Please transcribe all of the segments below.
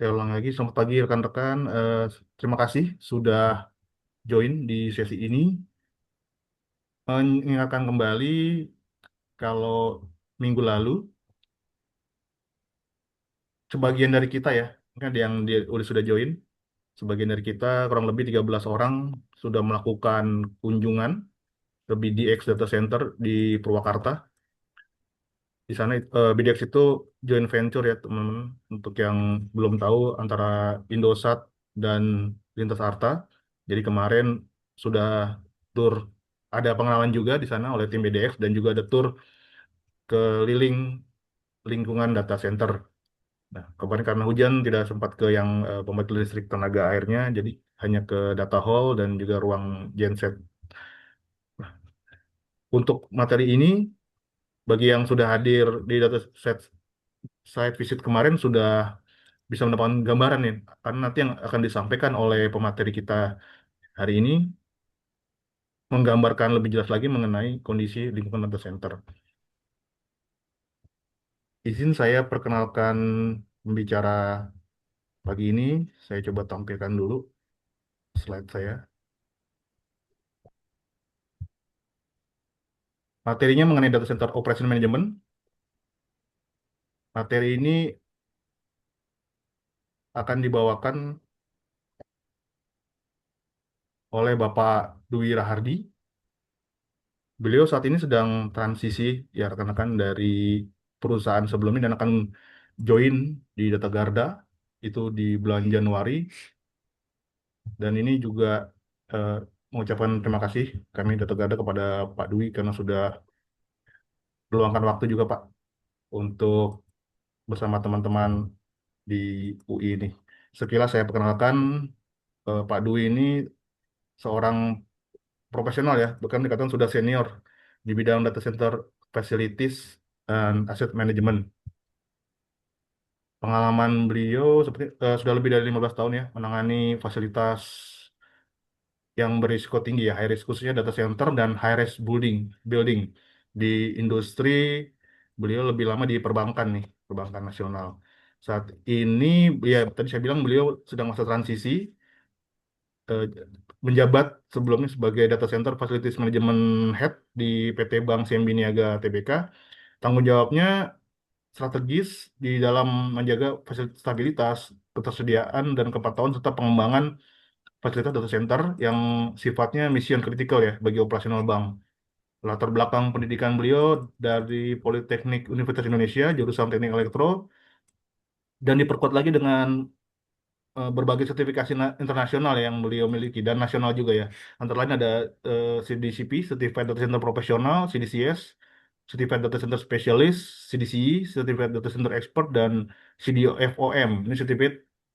Saya ulang lagi, selamat pagi rekan-rekan. Terima kasih sudah join di sesi ini. Mengingatkan kembali kalau minggu lalu, sebagian dari kita ya, kan ada yang udah sudah join, sebagian dari kita kurang lebih 13 orang sudah melakukan kunjungan ke BDX Data Center di Purwakarta. Di sana BDX itu joint venture ya teman-teman. Untuk yang belum tahu antara Indosat dan Lintas Arta. Jadi kemarin sudah tur ada pengenalan juga di sana oleh tim BDX dan juga ada tur keliling lingkungan data center. Nah, kemarin karena hujan tidak sempat ke yang pembangkit listrik tenaga airnya, jadi hanya ke data hall dan juga ruang genset. Nah, untuk materi ini bagi yang sudah hadir di data set site visit kemarin sudah bisa mendapatkan gambaran nih, karena nanti yang akan disampaikan oleh pemateri kita hari ini menggambarkan lebih jelas lagi mengenai kondisi lingkungan data center. Izin saya perkenalkan pembicara pagi ini, saya coba tampilkan dulu slide saya. Materinya mengenai data center operation management. Materi ini akan dibawakan oleh Bapak Dwi Rahardi. Beliau saat ini sedang transisi ya rekan-rekan dari perusahaan sebelumnya dan akan join di Data Garda itu di bulan Januari. Dan ini juga eh, mengucapkan terima kasih kami Data Garda kepada Pak Dwi karena sudah meluangkan waktu juga Pak untuk bersama teman-teman di UI ini. Sekilas saya perkenalkan Pak Dwi ini seorang profesional ya, bahkan dikatakan sudah senior di bidang data center facilities dan asset management. Pengalaman beliau seperti sudah lebih dari 15 tahun ya menangani fasilitas yang berisiko tinggi ya, high risk khususnya data center dan high risk building di industri. Beliau lebih lama di perbankan nih, perbankan nasional. Saat ini ya tadi saya bilang beliau sedang masa transisi eh, menjabat sebelumnya sebagai Data Center Facilities Management Head di PT Bank CMB Niaga Tbk. Tanggung jawabnya strategis di dalam menjaga stabilitas, ketersediaan, dan kepatuhan serta pengembangan fasilitas data center yang sifatnya mission kritikal ya bagi operasional bank. Latar belakang pendidikan beliau dari Politeknik Universitas Indonesia, jurusan Teknik Elektro, dan diperkuat lagi dengan berbagai sertifikasi internasional yang beliau miliki dan nasional juga ya. Antara lain ada CDCP, Certified Data Center Professional, CDCS, Certified Data Center Specialist, CDCE, Certified Data Center Expert, dan CDFOM. Ini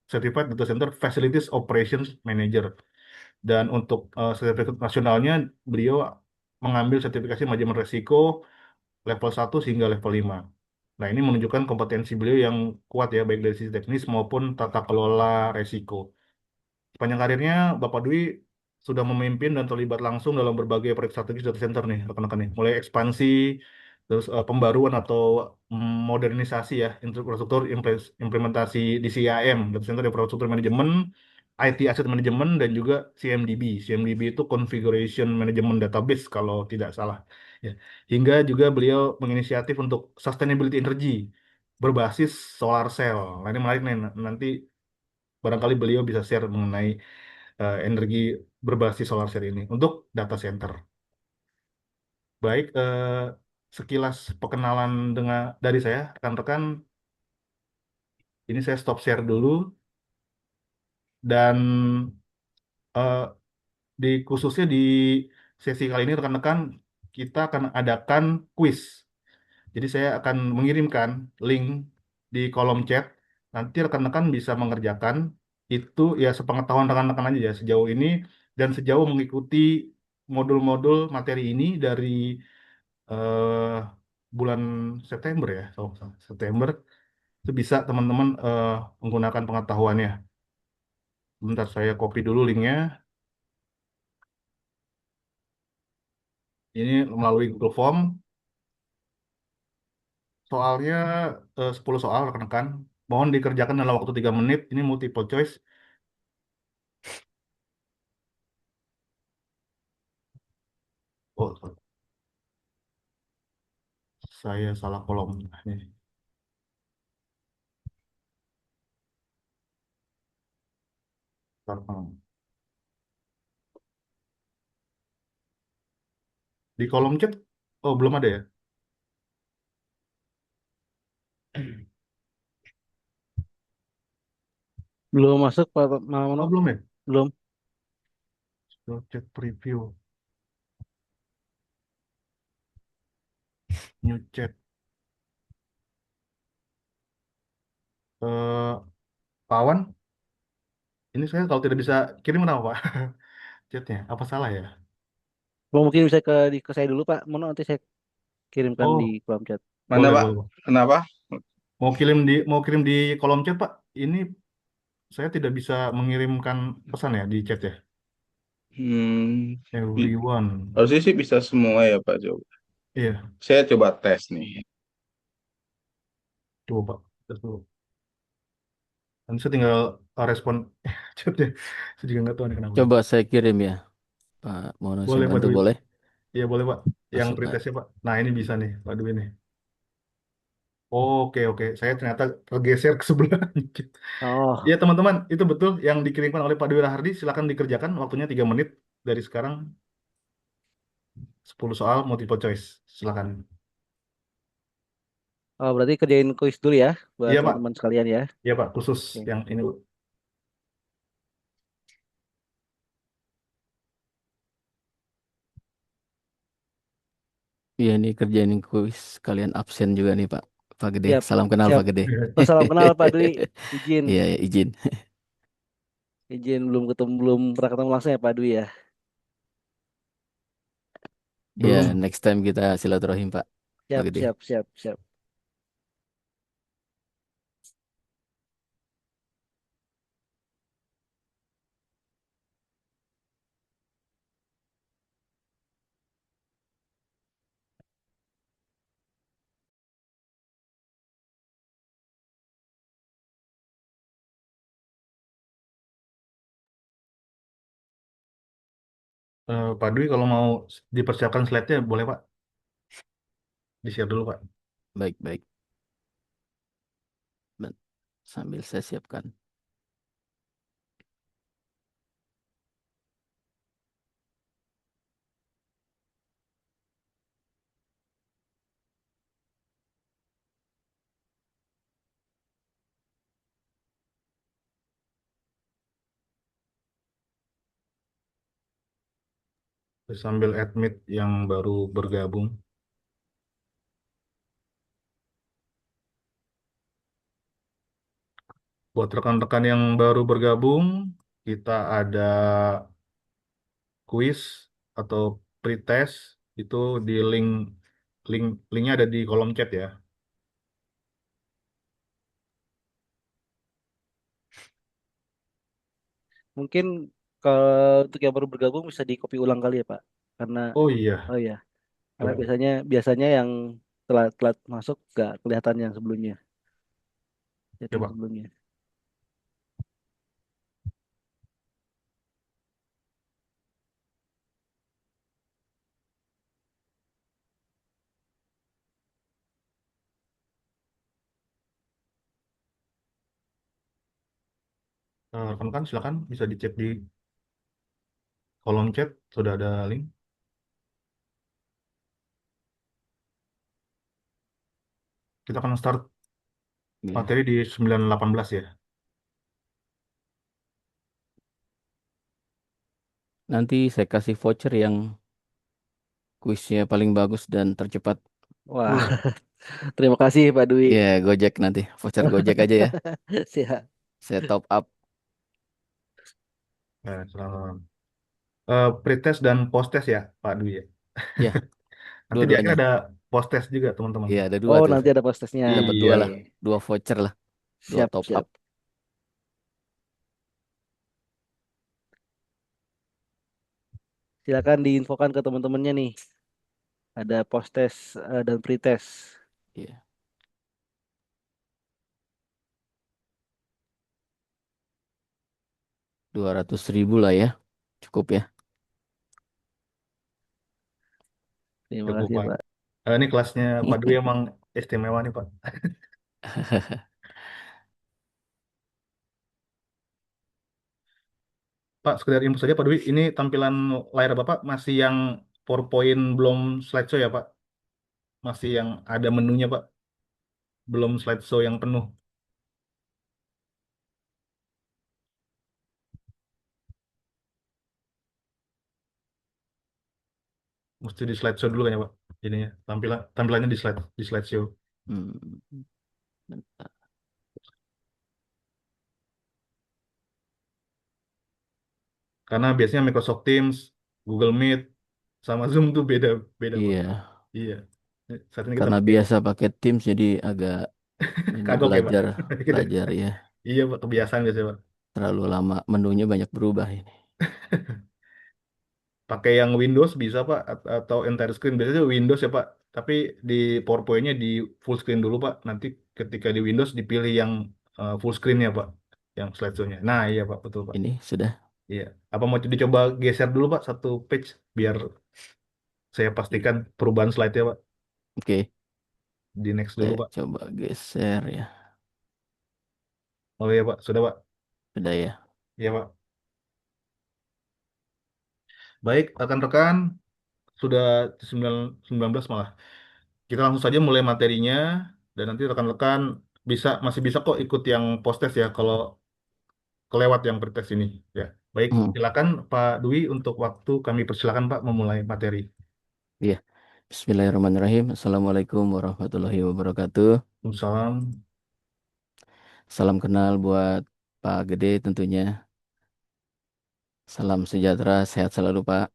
Certified Data Center Facilities Operations Manager. Dan untuk sertifikat nasionalnya, beliau mengambil sertifikasi manajemen risiko level 1 hingga level 5. Nah, ini menunjukkan kompetensi beliau yang kuat ya, baik dari sisi teknis maupun tata kelola resiko. Sepanjang karirnya, Bapak Dwi sudah memimpin dan terlibat langsung dalam berbagai proyek strategis data center nih, rekan-rekan nih. Mulai ekspansi, terus pembaruan atau modernisasi ya, infrastruktur implementasi di CIM, Data Center Infrastructure Management, IT Asset Management, dan juga CMDB. CMDB itu Configuration Management Database kalau tidak salah. Ya. Hingga juga beliau menginisiatif untuk sustainability energy berbasis solar cell. Nah, ini menarik nih, nanti barangkali beliau bisa share mengenai energi berbasis solar cell ini untuk data center. Baik, sekilas perkenalan dengan dari saya, rekan-rekan, ini saya stop share dulu dan eh, di khususnya di sesi kali ini rekan-rekan kita akan adakan quiz. Jadi saya akan mengirimkan link di kolom chat. Nanti rekan-rekan bisa mengerjakan itu ya sepengetahuan rekan-rekan aja ya sejauh ini dan sejauh mengikuti modul-modul materi ini dari eh, bulan September ya, oh, September itu bisa teman-teman menggunakan pengetahuannya. Bentar saya copy dulu linknya. Ini melalui Google Form. Soalnya 10 soal rekan-rekan. Mohon dikerjakan dalam waktu 3 menit. Ini multiple choice. Oh, saya salah kolom. Nih, salah kolom. Di kolom chat, oh belum ada ya? Belum masuk Pak Oh Mano? belum ya? Belum. Chat preview, new chat. Eh, Pak Wan, ini saya kalau tidak bisa kirim kenapa Pak? Chatnya, apa salah ya? Oh, mungkin bisa ke saya dulu Pak Mano, nanti saya kirimkan di Oh, kolom chat. Mana, boleh Pak? boleh Pak. Kenapa? Mau kirim di kolom chat Pak. Ini saya tidak bisa mengirimkan pesan ya di chat ya. Hmm, bi- Everyone. harusnya sih bisa semua ya, Pak. Coba. Iya, Saya coba tes nih. coba Pak. Tes dulu. Nanti saya tinggal respon chatnya. Saya juga nggak tahu nih kenapa. Coba saya kirim ya, Pak Mono, saya Boleh Pak bantu Dwi. boleh? Iya boleh Pak. Yang Masuk Pak. pretestnya Pak. Nah ini bisa nih Pak Dwi nih. Oke oke. Saya ternyata tergeser ke sebelah. Ya Oh, teman-teman, itu betul yang dikirimkan oleh Pak Dwi Rahardi. Silakan dikerjakan. Waktunya 3 menit dari sekarang. 10 soal multiple choice. Silakan. oh berarti kerjain kuis dulu ya buat Iya Pak. teman-teman sekalian ya. Iya Pak. Khusus Oke. yang ini Pak. Iya nih kerjain kuis kalian absen juga nih Pak. Pak Gede. Siap, Salam kenal siap. Pak Gede. Oh, salam kenal Pak Dwi. Izin, Iya, ya, izin. izin belum pernah ketemu langsung ya Pak Dwi ya. Ya, Belum. next time kita silaturahim Pak. Pak Siap, Gede. siap, siap, siap. Pak Dwi kalau mau dipersiapkan slide-nya boleh Pak. Di-share dulu Pak. Baik, baik. Ben- Sambil saya siapkan. Terus sambil admit yang baru bergabung. Buat rekan-rekan yang baru bergabung, kita ada quiz atau pretest itu di linknya ada di kolom chat ya. Mungkin kalau untuk yang baru bergabung bisa di copy ulang kali ya Pak. Karena Oh iya, oh ya, karena coba. biasanya yang telat masuk nggak kelihatan yang sebelumnya, chatting Coba. sebelumnya. Rekan-rekan silakan bisa dicek di kolom chat sudah ada link. Kita akan start Ya. materi di 9.18 ya. Nanti saya kasih voucher yang kuisnya paling bagus dan tercepat. Wah, Uh, terima kasih Pak Dwi. Ya, Gojek nanti. Voucher Gojek aja ya. Siap. Saya top up. selamat. Pretest dan post-test ya, Pak Dwi ya. Ya, Nanti di akhir dua-duanya. ada post-test juga, teman-teman. Ya, ada dua Oh, tuh. nanti ada postesnya. Dapat Oke. dua Iya. lah. Dua voucher lah. Dua Siap, top up. siap. Silakan diinfokan ke teman-temannya nih. Ada post-test dan pre-test. Ya. 200.000 lah ya. Cukup ya. Terima Cukup kasih Pak. Pak. Ini kelasnya Pak Dwi emang istimewa nih Pak. Pak, sekedar info saja Pak Dwi, ini tampilan layar Bapak masih yang PowerPoint belum slideshow ya Pak? Masih yang ada menunya Pak, belum slideshow yang penuh. Mesti di slideshow dulu kan ya Pak? Jadinya tampilannya di slideshow. Hmm, bentar. Karena biasanya Microsoft Teams, Google Meet, sama Zoom tuh beda beda Pak. Iya, Iya. Saat ini kita karena pakai biasa pakai Teams jadi agak ini kagok ya Pak. belajar Gitu. belajar ya. Iya Pak, kebiasaan biasanya Pak. Terlalu lama menunya banyak berubah ini. Pakai yang Windows bisa Pak atau entire screen biasanya Windows ya Pak. Tapi di PowerPoint-nya di full screen dulu Pak. Nanti ketika di Windows dipilih yang full screen ya Pak, yang slideshow-nya. Nah iya Pak, betul Pak. Ini sudah Iya. Apa mau dicoba geser dulu Pak satu page biar saya pastikan perubahan slide-nya Pak. oke. Di next dulu Saya Pak. coba geser ya. Oh iya Pak, sudah Pak. Sudah ya. Iya Pak. Baik, rekan-rekan, sudah 19 malah. Kita langsung saja mulai materinya dan nanti rekan-rekan masih bisa kok ikut yang post-test ya kalau kelewat yang pretest ini ya. Baik, Hmm, silakan Pak Dwi untuk waktu kami persilakan Pak memulai materi. iya. Bismillahirrahmanirrahim. Assalamualaikum warahmatullahi wabarakatuh. Salam. Salam kenal buat Pak Gede tentunya. Salam sejahtera, sehat selalu Pak.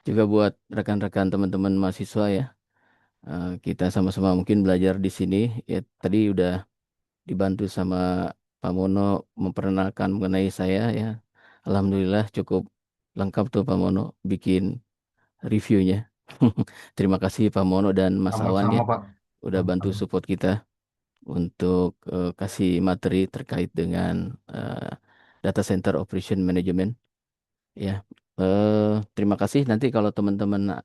Juga buat rekan-rekan teman-teman mahasiswa ya. Kita sama-sama mungkin belajar di sini. Ya, tadi udah dibantu sama Pak Mono memperkenalkan mengenai saya ya. Alhamdulillah cukup lengkap tuh Pak Mono bikin reviewnya. Terima kasih Pak Mono dan Mas Awan ya Sama-sama Pak. udah bantu Sama-sama. support kita untuk kasih materi terkait dengan eh, Data Center Operation Management ya. Terima kasih nanti kalau teman-teman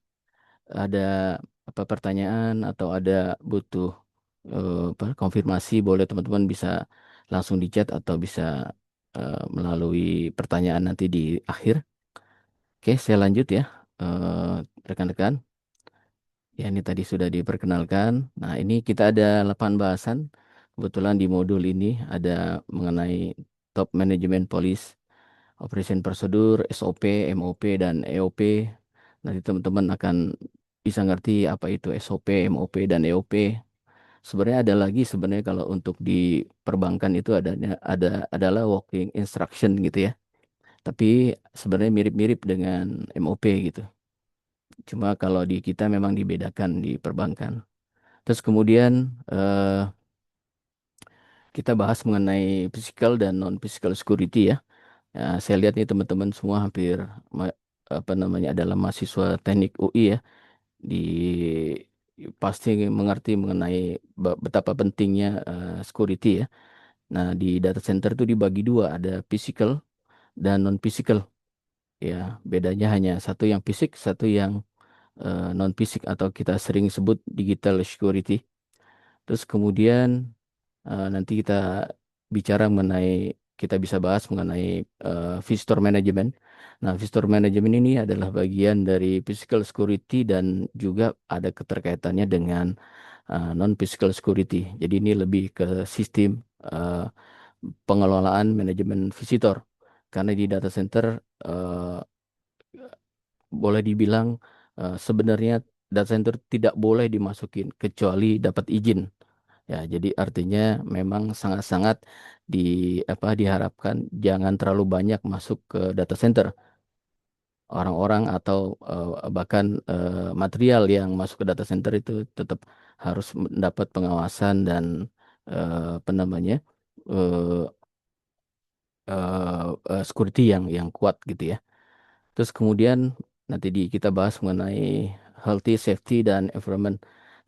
ada apa pertanyaan atau ada butuh konfirmasi boleh teman-teman bisa langsung di chat atau bisa melalui pertanyaan nanti di akhir. Oke, saya lanjut ya. Eh, Rekan-rekan, ya ini tadi sudah diperkenalkan. Nah, ini kita ada 8 bahasan. Kebetulan di modul ini ada mengenai Top Management Policy, Operation Prosedur, SOP, MOP, dan EOP. Nanti teman-teman akan bisa ngerti apa itu SOP, MOP, dan EOP. Sebenarnya ada lagi sebenarnya kalau untuk di perbankan itu adalah working instruction gitu ya. Tapi sebenarnya mirip-mirip dengan MOP gitu. Cuma kalau di kita memang dibedakan di perbankan. Terus kemudian kita bahas mengenai physical dan non-physical security ya. Ya, saya lihat nih teman-teman semua hampir apa namanya adalah mahasiswa teknik UI ya. Di pasti mengerti mengenai betapa pentingnya security ya. Nah, di data center itu dibagi dua, ada physical dan non-physical. Ya, bedanya hanya satu yang fisik, satu yang non-fisik atau kita sering sebut digital security. Terus kemudian nanti kita bicara mengenai, kita bisa bahas mengenai visitor management. Nah, visitor management ini adalah bagian dari physical security dan juga ada keterkaitannya dengan non-physical security. Jadi ini lebih ke sistem eh, pengelolaan manajemen visitor. Karena di data center eh, boleh dibilang sebenarnya data center tidak boleh dimasukin kecuali dapat izin. Ya, jadi artinya memang sangat-sangat di diharapkan jangan terlalu banyak masuk ke data center. Orang-orang atau bahkan material yang masuk ke data center itu tetap harus mendapat pengawasan dan apa namanya eh, security yang kuat gitu ya. Terus kemudian nanti kita bahas mengenai healthy, safety dan environment.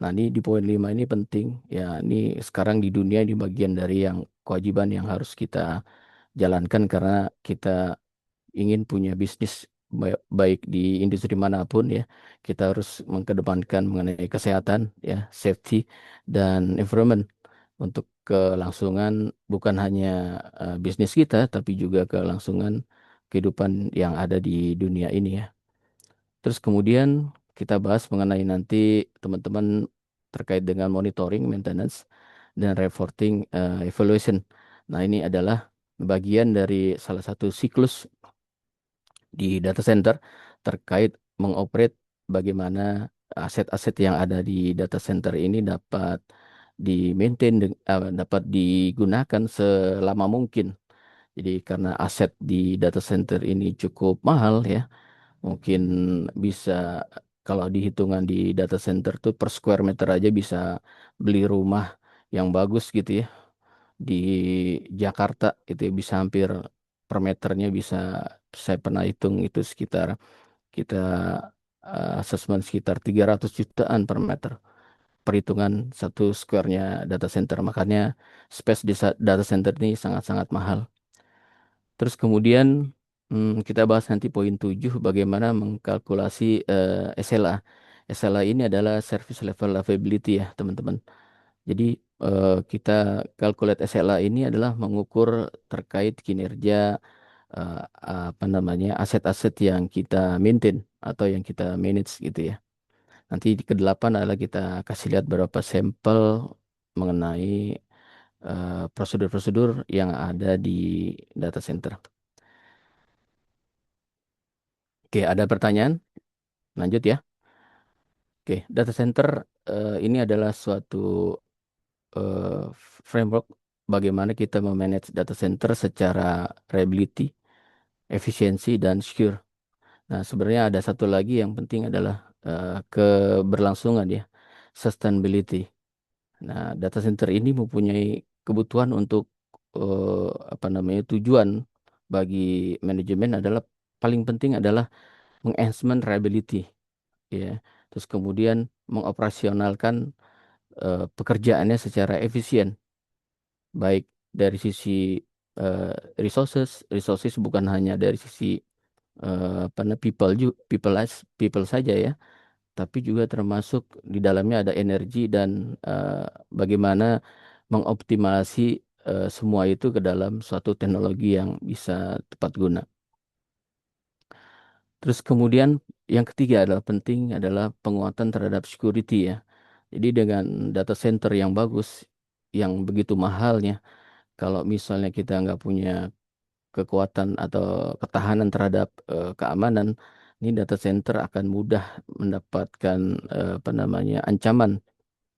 Nah, ini di poin 5 ini penting. Ya, ini sekarang di dunia ini bagian dari yang kewajiban yang harus kita jalankan karena kita ingin punya bisnis baik di industri manapun ya. Kita harus mengedepankan mengenai kesehatan ya, safety dan environment untuk kelangsungan bukan hanya bisnis kita tapi juga kelangsungan kehidupan yang ada di dunia ini ya. Terus kemudian kita bahas mengenai nanti teman-teman terkait dengan monitoring, maintenance, dan reporting evaluation. Nah, ini adalah bagian dari salah satu siklus di data center terkait mengoperate bagaimana aset-aset yang ada di data center ini dapat di-maintain, dapat digunakan selama mungkin. Jadi karena aset di data center ini cukup mahal ya, mungkin bisa kalau dihitungan di data center tuh per square meter aja bisa beli rumah yang bagus gitu ya di Jakarta itu ya, bisa hampir per meternya bisa saya pernah hitung itu sekitar kita asesmen sekitar 300 jutaan per meter perhitungan satu square-nya data center. Makanya space di data center ini sangat-sangat mahal. Terus kemudian kita bahas nanti poin 7 bagaimana mengkalkulasi SLA. SLA ini adalah Service Level Availability ya teman-teman. Jadi kita calculate SLA ini adalah mengukur terkait kinerja eh, apa namanya aset-aset yang kita maintain atau yang kita manage gitu ya. Nanti di ke-8 adalah kita kasih lihat beberapa sampel mengenai prosedur-prosedur yang ada di data center. Oke, ada pertanyaan? Lanjut ya. Oke, data center ini adalah suatu framework bagaimana kita memanage data center secara reliability, efisiensi, dan secure. Nah, sebenarnya ada satu lagi yang penting adalah keberlangsungan ya, sustainability. Nah, data center ini mempunyai kebutuhan untuk apa namanya tujuan bagi manajemen adalah paling penting adalah mengenhancement reliability ya. Terus kemudian mengoperasionalkan pekerjaannya secara efisien baik dari sisi eh, resources bukan hanya dari sisi apa namanya people saja ya, tapi juga termasuk di dalamnya ada energi dan bagaimana mengoptimasi semua itu ke dalam suatu teknologi yang bisa tepat guna. Terus kemudian yang ketiga adalah penting adalah penguatan terhadap security ya. Jadi dengan data center yang bagus, yang begitu mahalnya, kalau misalnya kita nggak punya kekuatan atau ketahanan terhadap keamanan, ini data center akan mudah mendapatkan apa namanya ancaman.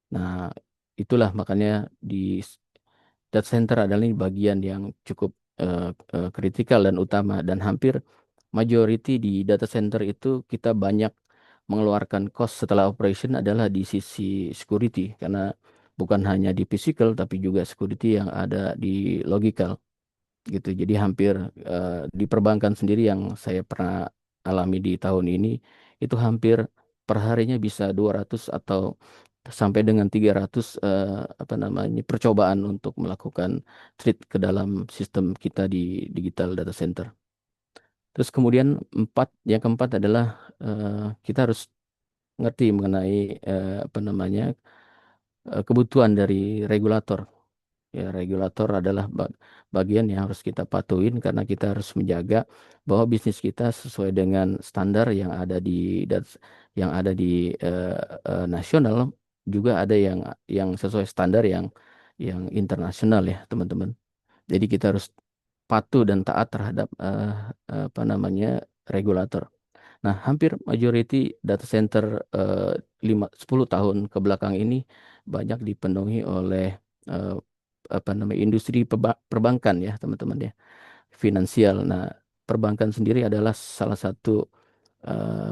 Nah, itulah makanya di data center adalah ini bagian yang cukup kritikal dan utama dan hampir majority di data center itu kita banyak mengeluarkan cost setelah operation adalah di sisi security karena bukan hanya di physical tapi juga security yang ada di logical gitu. Jadi hampir di perbankan sendiri yang saya pernah alami di tahun ini itu hampir perharinya bisa 200 atau sampai dengan 300 apa namanya percobaan untuk melakukan treat ke dalam sistem kita di digital data center. Terus kemudian yang keempat adalah kita harus ngerti mengenai apa namanya kebutuhan dari regulator. Ya, regulator adalah bagian yang harus kita patuhin karena kita harus menjaga bahwa bisnis kita sesuai dengan standar yang ada di nasional, juga ada yang sesuai standar yang internasional ya, teman-teman. Jadi kita harus patuh dan taat terhadap apa namanya regulator. Nah, hampir majority data center 10 tahun ke belakang ini banyak dipenuhi oleh eh, apa namanya industri perbankan ya, teman-teman ya, finansial. Nah, perbankan sendiri adalah salah satu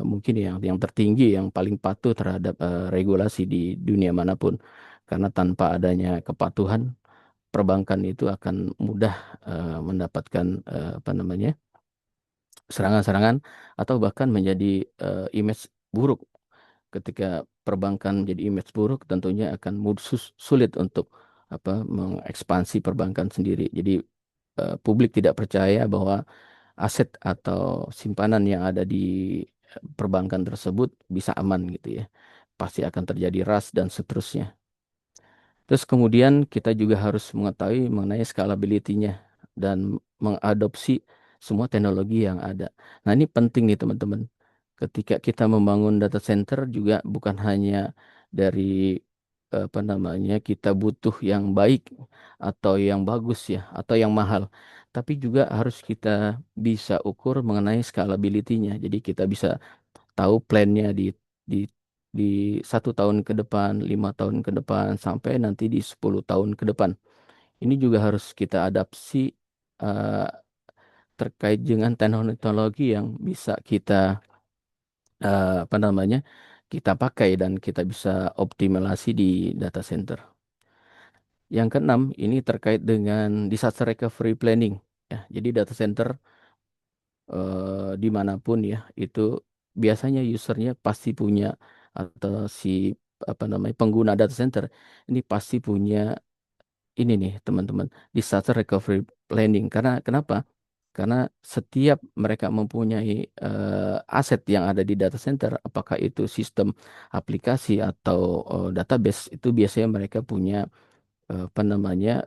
mungkin yang tertinggi yang paling patuh terhadap regulasi di dunia manapun. Karena tanpa adanya kepatuhan, perbankan itu akan mudah mendapatkan apa namanya serangan-serangan atau bahkan menjadi image buruk ketika perbankan jadi image buruk, tentunya akan sulit untuk mengekspansi perbankan sendiri. Jadi publik tidak percaya bahwa aset atau simpanan yang ada di perbankan tersebut bisa aman gitu ya. Pasti akan terjadi rush dan seterusnya. Terus kemudian kita juga harus mengetahui mengenai scalability-nya dan mengadopsi semua teknologi yang ada. Nah, ini penting nih teman-teman. Ketika kita membangun data center juga bukan hanya dari kita butuh yang baik atau yang bagus ya atau yang mahal, tapi juga harus kita bisa ukur mengenai scalability-nya. Jadi kita bisa tahu plannya di di 1 tahun ke depan, 5 tahun ke depan, sampai nanti di 10 tahun ke depan. Ini juga harus kita adapsi eh, terkait dengan teknologi yang bisa kita kita pakai dan kita bisa optimalisasi di data center. Yang keenam, ini terkait dengan disaster recovery planning. Ya, jadi data center dimanapun ya, itu biasanya usernya pasti punya atau si pengguna data center ini pasti punya ini nih teman-teman, disaster recovery planning. Karena kenapa? Karena setiap mereka mempunyai aset yang ada di data center, apakah itu sistem aplikasi atau database, itu biasanya mereka punya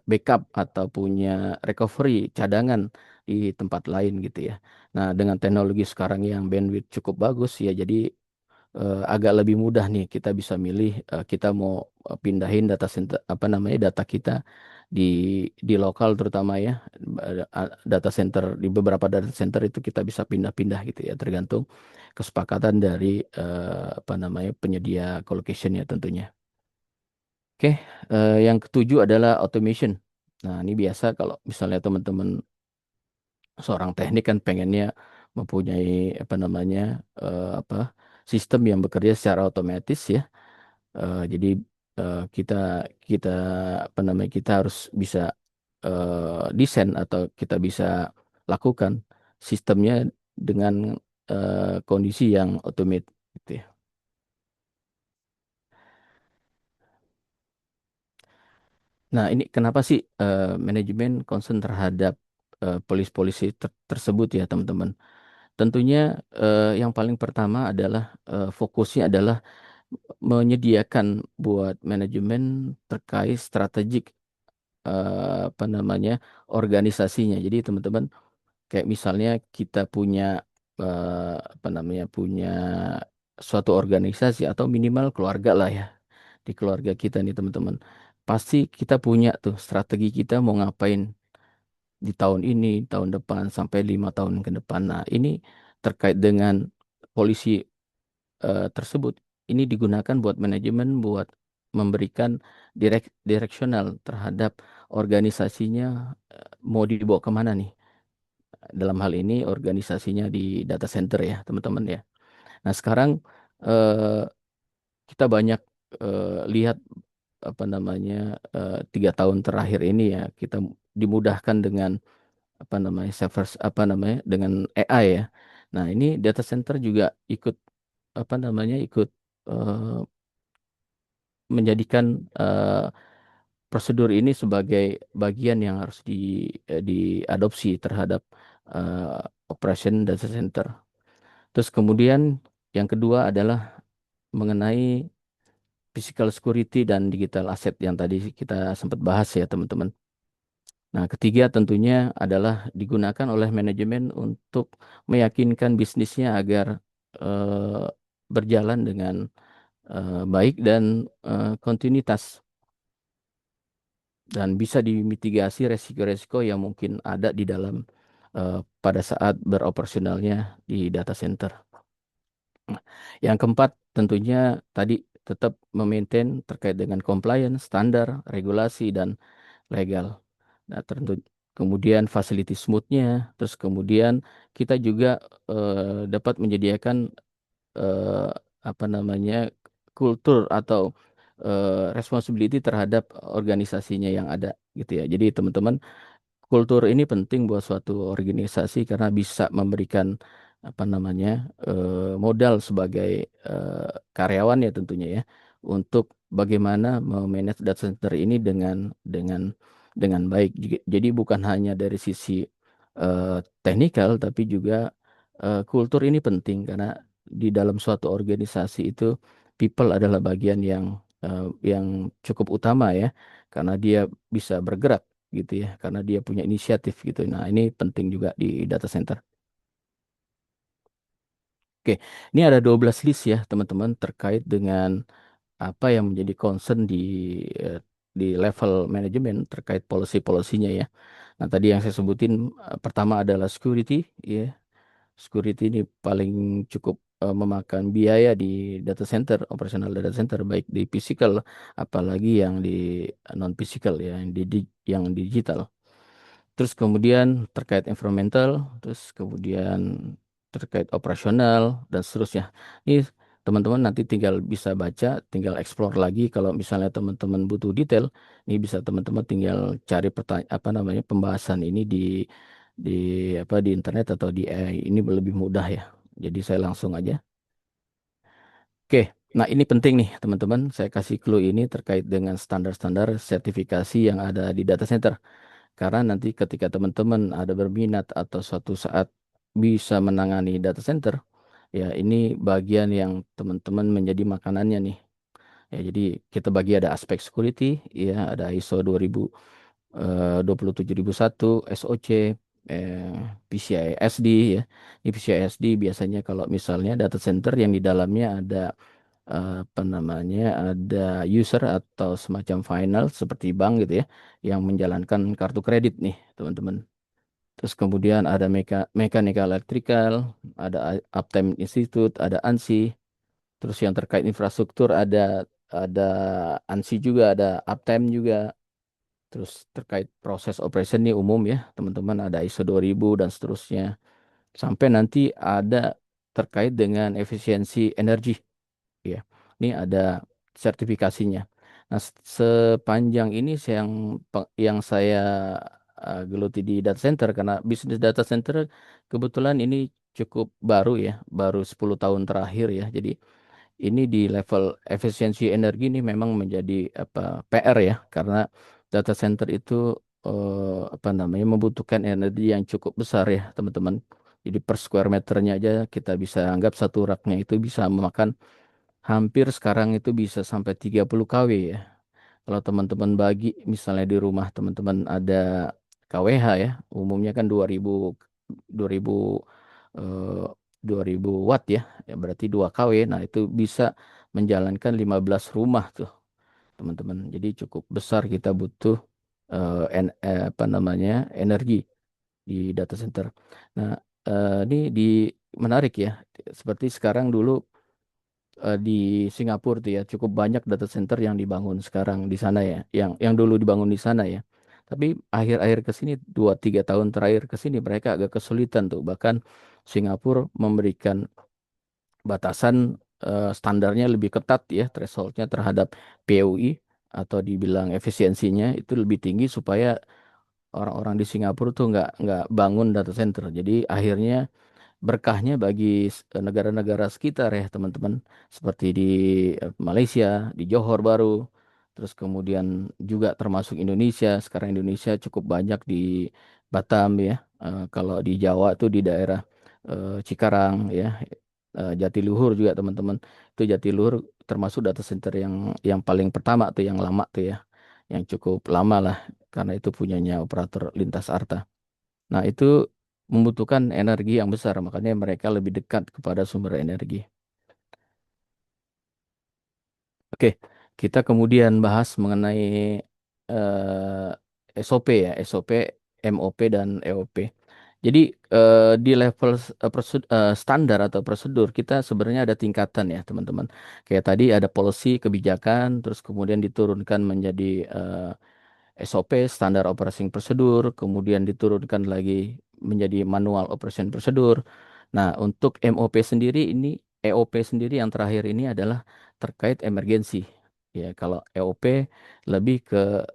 backup atau punya recovery cadangan di tempat lain gitu ya. Nah, dengan teknologi sekarang yang bandwidth cukup bagus ya, jadi agak lebih mudah nih kita bisa milih kita mau pindahin data center data kita di lokal terutama ya. Data center di beberapa data center itu kita bisa pindah-pindah gitu ya, tergantung kesepakatan dari penyedia colocation-nya tentunya. Oke, yang ketujuh adalah automation. Nah, ini biasa kalau misalnya teman-teman seorang teknik kan pengennya mempunyai eh, apa sistem yang bekerja secara otomatis ya. Jadi kita kita kita harus bisa desain atau kita bisa lakukan sistemnya dengan kondisi yang automate gitu ya. Nah, ini kenapa sih manajemen concern terhadap polisi-polisi tersebut ya, teman-teman? Tentunya yang paling pertama adalah fokusnya adalah menyediakan buat manajemen terkait strategik organisasinya. Jadi teman-teman kayak misalnya kita punya punya suatu organisasi atau minimal keluarga lah ya. Di keluarga kita nih teman-teman. Pasti kita punya tuh strategi kita mau ngapain di tahun ini, tahun depan, sampai 5 tahun ke depan. Nah, ini terkait dengan polisi tersebut. Ini digunakan buat manajemen, buat memberikan direksional terhadap organisasinya mau dibawa kemana nih. Dalam hal ini organisasinya di data center ya, teman-teman ya. Nah, sekarang eh, kita banyak lihat 3 tahun terakhir ini ya, kita dimudahkan dengan server dengan AI ya. Nah, ini data center juga ikut ikut eh, menjadikan prosedur ini sebagai bagian yang harus diadopsi terhadap operation data center. Terus kemudian yang kedua adalah mengenai physical security dan digital asset yang tadi kita sempat bahas ya teman-teman. Nah, ketiga tentunya adalah digunakan oleh manajemen untuk meyakinkan bisnisnya agar eh, berjalan dengan baik dan kontinuitas dan bisa dimitigasi resiko-resiko yang mungkin ada di dalam pada saat beroperasionalnya di data center. Yang keempat tentunya tadi tetap memaintain terkait dengan compliance, standar, regulasi, dan legal. Nah, tentu kemudian facility smooth-nya, terus kemudian kita juga dapat menyediakan eh, kultur atau responsibility terhadap organisasinya yang ada gitu ya. Jadi teman-teman, kultur ini penting buat suatu organisasi karena bisa memberikan apa namanya modal sebagai karyawan ya tentunya ya untuk bagaimana memanage data center ini dengan baik. Jadi bukan hanya dari sisi teknikal tapi juga kultur ini penting karena di dalam suatu organisasi itu people adalah bagian yang cukup utama ya karena dia bisa bergerak gitu ya karena dia punya inisiatif gitu. Nah, ini penting juga di data center. Oke, ini ada 12 list ya teman-teman terkait dengan apa yang menjadi concern eh, di level manajemen terkait policy-polisinya ya. Nah, tadi yang saya sebutin pertama adalah security ya. Security ini paling cukup memakan biaya di data center, operasional data center baik di physical apalagi yang di non physical ya, yang digital. Terus kemudian terkait environmental, terus kemudian terkait operasional dan seterusnya. Ini teman-teman nanti tinggal bisa baca, tinggal explore lagi kalau misalnya teman-teman butuh detail, ini bisa teman-teman tinggal cari apa namanya pembahasan ini di di internet atau di AI. Ini lebih mudah ya. Jadi saya langsung aja. Oke. Nah, ini penting nih, teman-teman. Saya kasih clue ini terkait dengan standar-standar sertifikasi yang ada di data center. Karena nanti ketika teman-teman ada berminat atau suatu saat bisa menangani data center, ya ini bagian yang teman-teman menjadi makanannya nih. Ya, jadi kita bagi ada aspek security, ya ada ISO 27001, SOC, eh, PCI SD ya. Ini PCI SD biasanya kalau misalnya data center yang di dalamnya ada apa namanya ada user atau semacam final seperti bank gitu ya yang menjalankan kartu kredit nih teman-teman. Terus kemudian ada mekanika elektrikal, ada Uptime Institute, ada ANSI. Terus yang terkait infrastruktur ada ANSI juga, ada Uptime juga. Terus terkait proses operation ini umum ya, teman-teman ada ISO 2000 dan seterusnya. Sampai nanti ada terkait dengan efisiensi energi ya. Ini ada sertifikasinya. Nah, sepanjang ini yang saya geluti di data center karena bisnis data center kebetulan ini cukup baru ya, baru 10 tahun terakhir ya. Jadi ini di level efisiensi energi ini memang menjadi apa PR ya karena data center itu apa namanya membutuhkan energi yang cukup besar ya, teman-teman. Jadi per square meternya aja kita bisa anggap satu raknya itu bisa memakan hampir sekarang itu bisa sampai 30 kW ya. Kalau teman-teman bagi misalnya di rumah teman-teman ada KWH ya, umumnya kan 2000 eh, 2000 watt ya. Ya berarti 2 kW. Nah, itu bisa menjalankan 15 rumah tuh, teman-teman. Jadi cukup besar kita butuh apa namanya? Energi di data center. Nah, ini menarik ya. Seperti sekarang dulu di Singapura tuh ya cukup banyak data center yang dibangun sekarang di sana ya, yang dulu dibangun di sana ya. Tapi akhir-akhir ke sini 2-3 tahun terakhir ke sini mereka agak kesulitan tuh. Bahkan Singapura memberikan batasan standarnya lebih ketat ya thresholdnya terhadap PUI atau dibilang efisiensinya itu lebih tinggi supaya orang-orang di Singapura tuh nggak bangun data center. Jadi akhirnya berkahnya bagi negara-negara sekitar ya teman-teman seperti di Malaysia, di Johor Baru, terus kemudian juga termasuk Indonesia. Sekarang Indonesia cukup banyak di Batam ya. Kalau di Jawa tuh di daerah Cikarang ya, Jatiluhur juga teman-teman. Itu Jatiluhur termasuk data center yang paling pertama tuh yang lama tuh ya, yang cukup lama lah karena itu punyanya operator lintas Arta. Nah, itu membutuhkan energi yang besar, makanya mereka lebih dekat kepada sumber energi. Oke, kita kemudian bahas mengenai SOP ya, SOP, MOP, dan EOP. Jadi di level standar atau prosedur kita sebenarnya ada tingkatan ya teman-teman. Kayak tadi ada policy kebijakan, terus kemudian diturunkan menjadi SOP, Standar Operating Procedure, kemudian diturunkan lagi menjadi Manual Operation Procedure. Nah, untuk MOP sendiri ini, EOP sendiri yang terakhir ini adalah terkait emergensi. Ya, kalau EOP lebih ke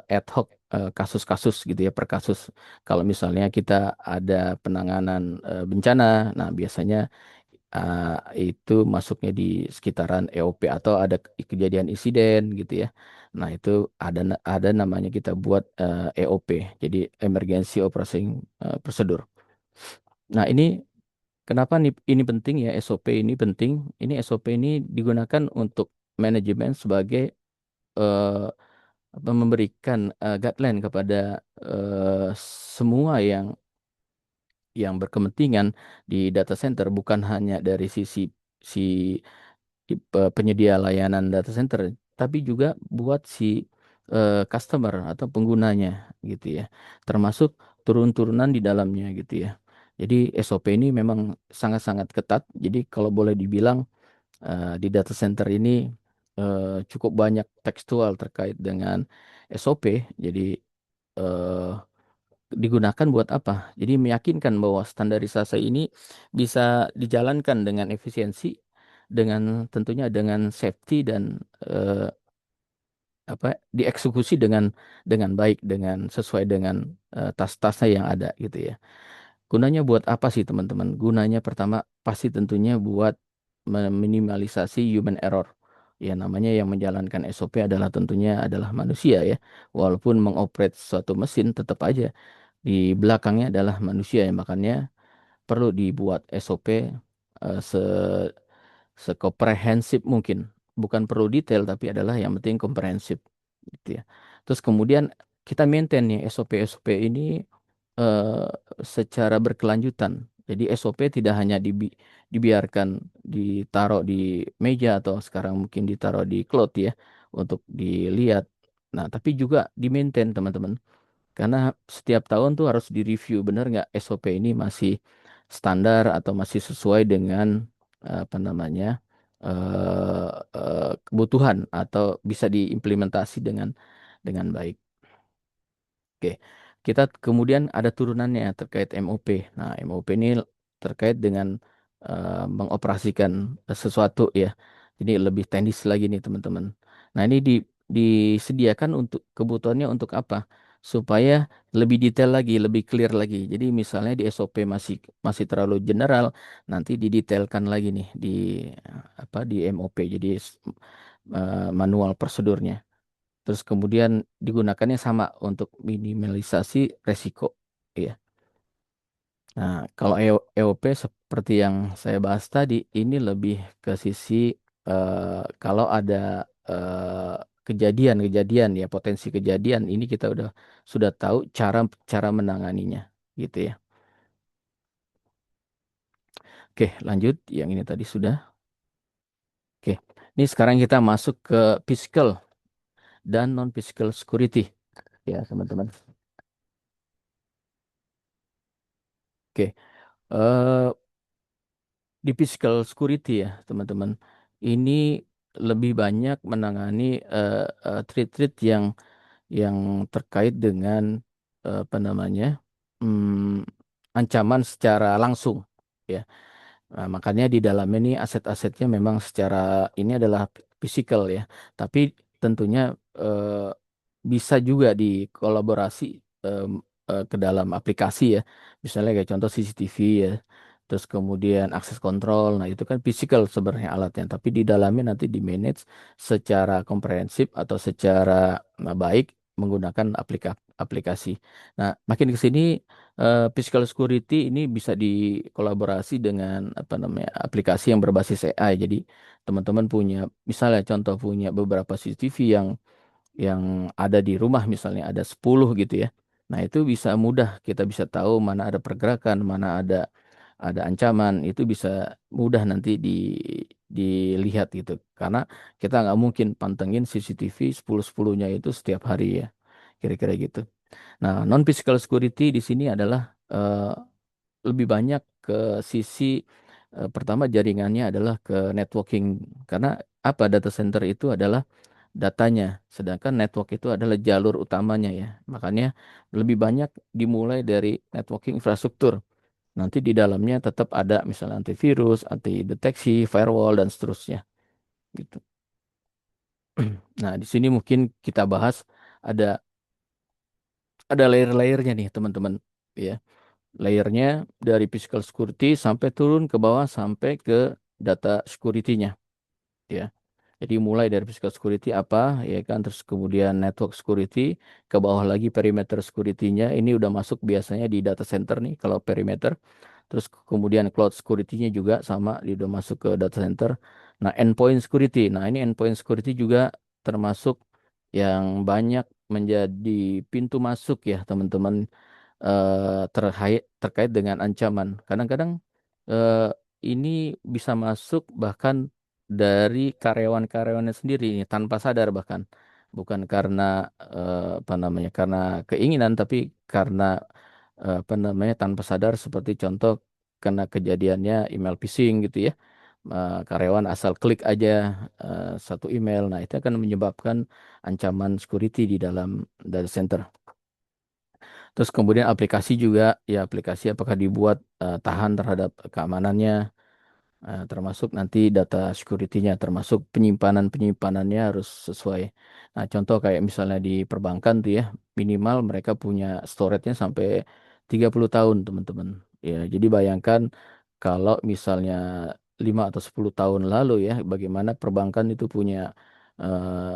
ad hoc kasus-kasus gitu ya, per kasus. Kalau misalnya kita ada penanganan bencana, nah biasanya itu masuknya di sekitaran EOP atau ada kejadian insiden gitu ya. Nah, itu ada namanya kita buat EOP. Jadi Emergency Operating Procedure. Nah, ini kenapa nih ini penting ya, SOP ini penting. Ini SOP ini digunakan untuk manajemen sebagai eh, memberikan guideline kepada eh, semua yang berkepentingan di data center, bukan hanya dari sisi si penyedia layanan data center, tapi juga buat si customer atau penggunanya gitu ya, termasuk turun-turunan di dalamnya gitu ya. Jadi SOP ini memang sangat-sangat ketat. Jadi kalau boleh dibilang di data center ini cukup banyak tekstual terkait dengan SOP. Jadi eh, digunakan buat apa? Jadi meyakinkan bahwa standarisasi ini bisa dijalankan dengan efisiensi, dengan tentunya dengan safety dan eh, apa dieksekusi dengan baik, dengan sesuai dengan tas-tasnya yang ada gitu ya. Gunanya buat apa sih teman-teman? Gunanya pertama pasti tentunya buat meminimalisasi human error. Ya namanya yang menjalankan SOP adalah tentunya adalah manusia ya. Walaupun mengoperate suatu mesin tetap aja di belakangnya adalah manusia ya. Makanya perlu dibuat SOP se sekomprehensif mungkin. Bukan perlu detail tapi adalah yang penting komprehensif gitu ya. Terus kemudian kita maintain nih SOP-SOP ini eh, secara berkelanjutan. Jadi SOP tidak hanya dibiarkan ditaruh di meja atau sekarang mungkin ditaruh di cloud ya untuk dilihat. Nah, tapi juga di-maintain teman-teman. Karena setiap tahun tuh harus direview benar nggak SOP ini masih standar atau masih sesuai dengan apa namanya kebutuhan atau bisa diimplementasi dengan baik. Oke, kita kemudian ada turunannya terkait MOP. Nah, MOP ini terkait dengan mengoperasikan sesuatu ya. Jadi lebih teknis lagi nih teman-teman. Nah, ini disediakan untuk kebutuhannya untuk apa? Supaya lebih detail lagi, lebih clear lagi. Jadi misalnya di SOP masih masih terlalu general, nanti didetailkan lagi nih di apa di MOP. Jadi manual prosedurnya. Terus kemudian digunakannya sama untuk minimalisasi resiko. Ya. Nah, kalau EOP seperti yang saya bahas tadi, ini lebih ke sisi kalau ada kejadian-kejadian ya, potensi kejadian, ini kita sudah tahu cara cara menanganinya, gitu ya. Oke, lanjut. Yang ini tadi sudah. Oke, ini sekarang kita masuk ke physical dan non-physical security, ya teman-teman. Oke. eh di physical security ya teman-teman, ini lebih banyak menangani treat-treat yang terkait dengan apa namanya ancaman secara langsung ya. Nah, makanya di dalamnya ini aset-asetnya memang secara ini adalah fisikal ya, tapi tentunya eh, bisa juga dikolaborasi em, ke dalam aplikasi ya. Misalnya kayak contoh CCTV ya. Terus kemudian akses kontrol. Nah, itu kan physical sebenarnya alatnya, tapi di dalamnya nanti di manage secara komprehensif atau secara baik menggunakan aplikasi. Nah, makin ke sini physical security ini bisa dikolaborasi dengan apa namanya aplikasi yang berbasis AI. Jadi teman-teman punya misalnya contoh punya beberapa CCTV yang ada di rumah misalnya ada 10 gitu ya. Nah, itu bisa mudah kita bisa tahu mana ada pergerakan, mana ada ancaman, itu bisa mudah nanti dilihat gitu. Karena kita nggak mungkin pantengin CCTV 10-10-nya itu setiap hari ya. Kira-kira gitu. Nah, non physical security di sini adalah lebih banyak ke sisi pertama jaringannya adalah ke networking, karena apa data center itu adalah datanya, sedangkan network itu adalah jalur utamanya ya. Makanya lebih banyak dimulai dari networking infrastruktur. Nanti di dalamnya tetap ada misalnya antivirus, anti deteksi, firewall dan seterusnya gitu. Nah, di sini mungkin kita bahas ada ada layer-layernya nih teman-teman. Ya, layernya dari physical security sampai turun ke bawah sampai ke data security-nya. Ya. Jadi mulai dari physical security apa, ya kan, terus kemudian network security, ke bawah lagi perimeter security-nya. Ini udah masuk biasanya di data center nih kalau perimeter. Terus kemudian cloud security-nya juga sama, dia udah masuk ke data center. Nah, endpoint security. Nah, ini endpoint security juga termasuk yang banyak menjadi pintu masuk ya, teman-teman, terkait dengan ancaman. Kadang-kadang eh, ini bisa masuk bahkan dari karyawan-karyawannya sendiri ini, tanpa sadar bahkan, bukan karena apa namanya, karena keinginan, tapi karena apa namanya, tanpa sadar, seperti contoh karena kejadiannya email phishing gitu ya. Karyawan asal klik aja satu email, nah itu akan menyebabkan ancaman security di dalam data center. Terus kemudian aplikasi juga, ya aplikasi apakah dibuat tahan terhadap keamanannya, termasuk nanti data security-nya, termasuk penyimpanan-penyimpanannya harus sesuai. Nah, contoh kayak misalnya di perbankan tuh ya, minimal mereka punya storage-nya sampai 30 tahun, teman-teman. Ya, jadi bayangkan kalau misalnya 5 atau 10 tahun lalu ya, bagaimana perbankan itu punya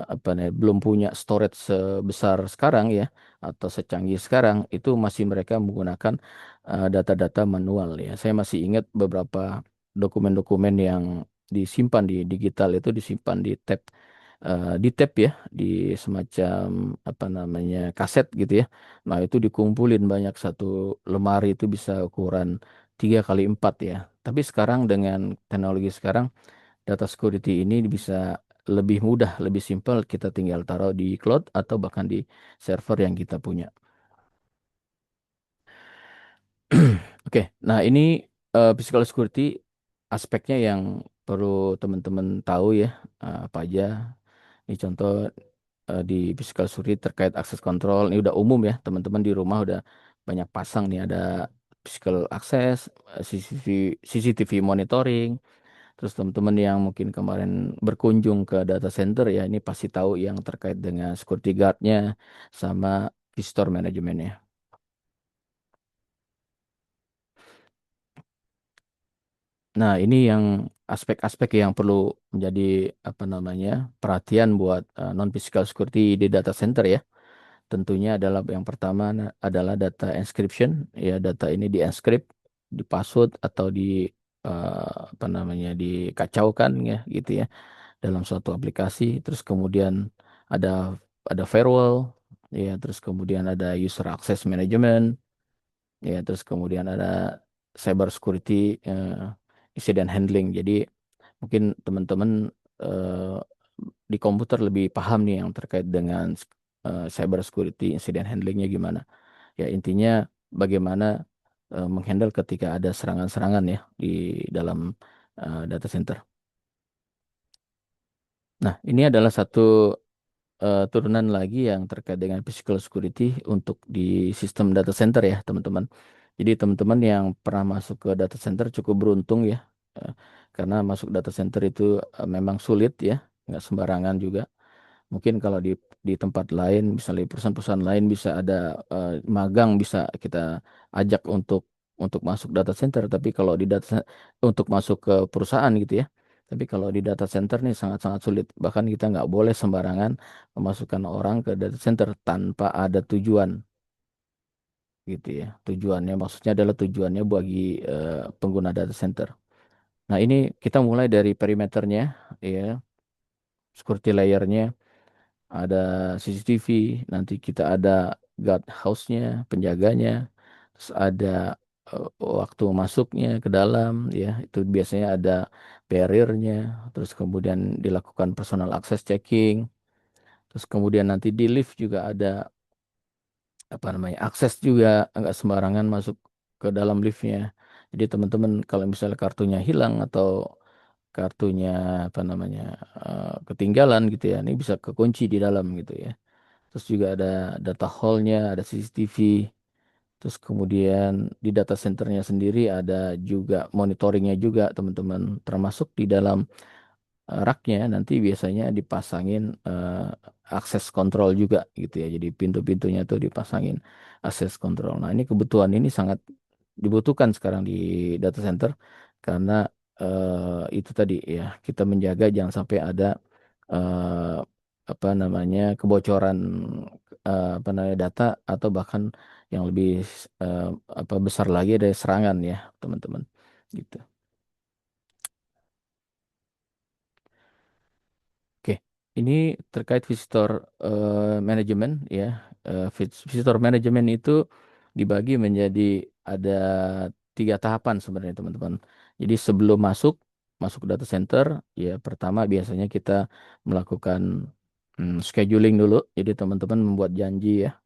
apa nih, belum punya storage sebesar sekarang ya, atau secanggih sekarang, itu masih mereka menggunakan data-data manual ya. Saya masih ingat beberapa dokumen-dokumen yang disimpan di digital itu disimpan di tab ya, di semacam apa namanya, kaset gitu ya. Nah, itu dikumpulin banyak, satu lemari itu bisa ukuran 3 kali 4 ya. Tapi sekarang dengan teknologi sekarang, data security ini bisa lebih mudah, lebih simpel, kita tinggal taruh di cloud atau bahkan di server yang kita punya. Oke, nah ini physical security, aspeknya yang perlu teman-teman tahu ya, apa aja. Ini contoh di physical security terkait access control, ini udah umum ya, teman-teman di rumah udah banyak pasang nih, ada physical access, CCTV monitoring. Terus teman-teman yang mungkin kemarin berkunjung ke data center ya, ini pasti tahu yang terkait dengan security guard-nya sama visitor manajemennya. Nah, ini yang aspek-aspek yang perlu menjadi apa namanya, perhatian buat non physical security di data center ya. Tentunya adalah yang pertama adalah data encryption ya, data ini di encrypt, di password atau di apa namanya, dikacaukan ya gitu ya dalam suatu aplikasi. Terus kemudian ada firewall ya, terus kemudian ada user access management ya, terus kemudian ada cyber security, incident handling. Jadi mungkin teman-teman eh, di komputer lebih paham nih yang terkait dengan cyber security, incident handlingnya gimana. Ya intinya bagaimana menghandle ketika ada serangan-serangan ya di dalam data center. Nah, ini adalah satu turunan lagi yang terkait dengan physical security untuk di sistem data center ya, teman-teman. Jadi teman-teman yang pernah masuk ke data center cukup beruntung ya, eh, karena masuk data center itu memang sulit ya, nggak sembarangan juga. Mungkin kalau di tempat lain, misalnya di perusahaan-perusahaan lain bisa ada magang, bisa kita ajak untuk masuk data center. Tapi kalau di untuk masuk ke perusahaan gitu ya. Tapi kalau di data center nih sangat-sangat sulit. Bahkan kita nggak boleh sembarangan memasukkan orang ke data center tanpa ada tujuan gitu ya. Tujuannya maksudnya adalah tujuannya bagi pengguna data center. Nah, ini kita mulai dari perimeternya ya, security layernya. Ada CCTV, nanti kita ada guard house-nya, penjaganya, terus ada waktu masuknya ke dalam, ya itu biasanya ada barrier-nya, terus kemudian dilakukan personal access checking, terus kemudian nanti di lift juga ada apa namanya, akses juga, nggak sembarangan masuk ke dalam liftnya. Jadi teman-teman kalau misalnya kartunya hilang atau kartunya apa namanya, ketinggalan gitu ya, ini bisa kekunci di dalam gitu ya. Terus juga ada data hall-nya, ada CCTV. Terus kemudian di data centernya sendiri ada juga monitoringnya juga, teman-teman. Termasuk di dalam raknya nanti biasanya dipasangin akses kontrol juga gitu ya. Jadi pintu-pintunya tuh dipasangin akses kontrol. Nah, ini kebutuhan ini sangat dibutuhkan sekarang di data center karena itu tadi ya kita menjaga jangan sampai ada eh, apa namanya kebocoran apa namanya data atau bahkan yang lebih eh, apa besar lagi ada serangan ya teman-teman gitu. Oke, ini terkait visitor manajemen ya. Visitor manajemen itu dibagi menjadi ada 3 tahapan sebenarnya teman-teman. Jadi sebelum masuk ke data center, ya pertama biasanya kita melakukan scheduling dulu. Jadi teman-teman membuat janji ya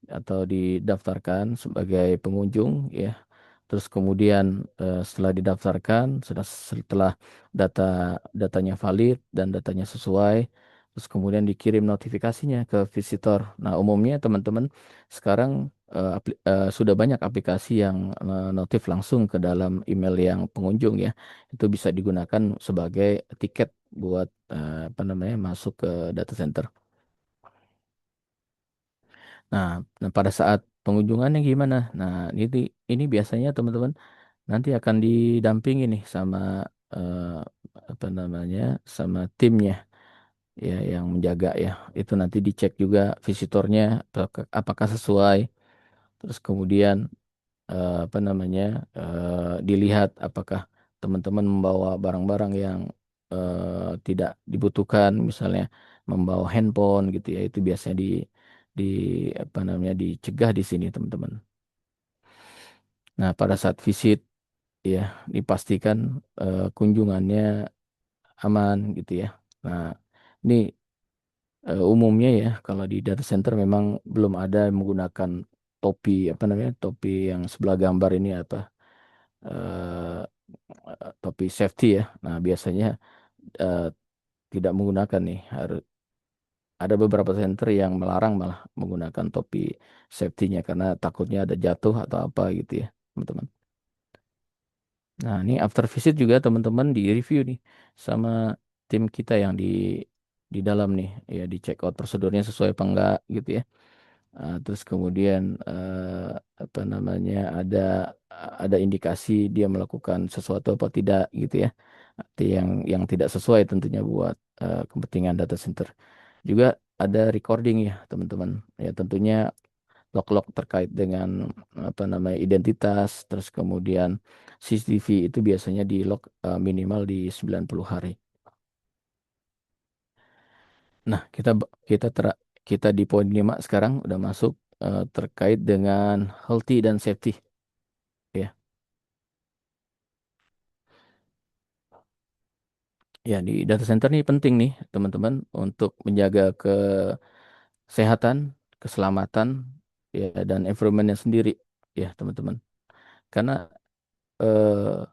atau didaftarkan sebagai pengunjung ya. Terus kemudian setelah didaftarkan, setelah datanya valid dan datanya sesuai, terus kemudian dikirim notifikasinya ke visitor. Nah, umumnya teman-teman sekarang sudah banyak aplikasi yang notif langsung ke dalam email yang pengunjung ya. Itu bisa digunakan sebagai tiket buat apa namanya masuk ke data center. Nah, pada saat pengunjungannya gimana? Nah, ini biasanya teman-teman nanti akan didampingi nih sama eh, apa namanya sama timnya ya yang menjaga ya. Itu nanti dicek juga visitornya apakah sesuai. Terus kemudian apa namanya dilihat apakah teman-teman membawa barang-barang yang tidak dibutuhkan, misalnya membawa handphone gitu ya. Itu biasanya di apa namanya dicegah di sini teman-teman. Nah, pada saat visit ya dipastikan kunjungannya aman gitu ya. Nah, ini umumnya ya kalau di data center memang belum ada yang menggunakan topi apa namanya topi yang sebelah gambar ini apa topi safety ya. Nah, biasanya eh, tidak menggunakan nih. Harus ada beberapa center yang melarang malah menggunakan topi safety-nya karena takutnya ada jatuh atau apa gitu ya, teman-teman. Nah, ini after visit juga teman-teman di review nih sama tim kita yang di dalam nih ya di check out prosedurnya sesuai apa enggak gitu ya. Terus kemudian apa namanya ada indikasi dia melakukan sesuatu apa tidak gitu ya. Arti yang tidak sesuai tentunya buat kepentingan data center. Juga ada recording ya teman-teman. Ya tentunya log-log terkait dengan apa namanya identitas, terus kemudian CCTV itu biasanya di log minimal di 90 hari. Nah, kita di poin 5 sekarang udah masuk terkait dengan healthy dan safety ya. Ya, di data center nih penting nih teman-teman untuk menjaga kesehatan, keselamatan ya dan environmentnya sendiri ya teman-teman. Karena eh,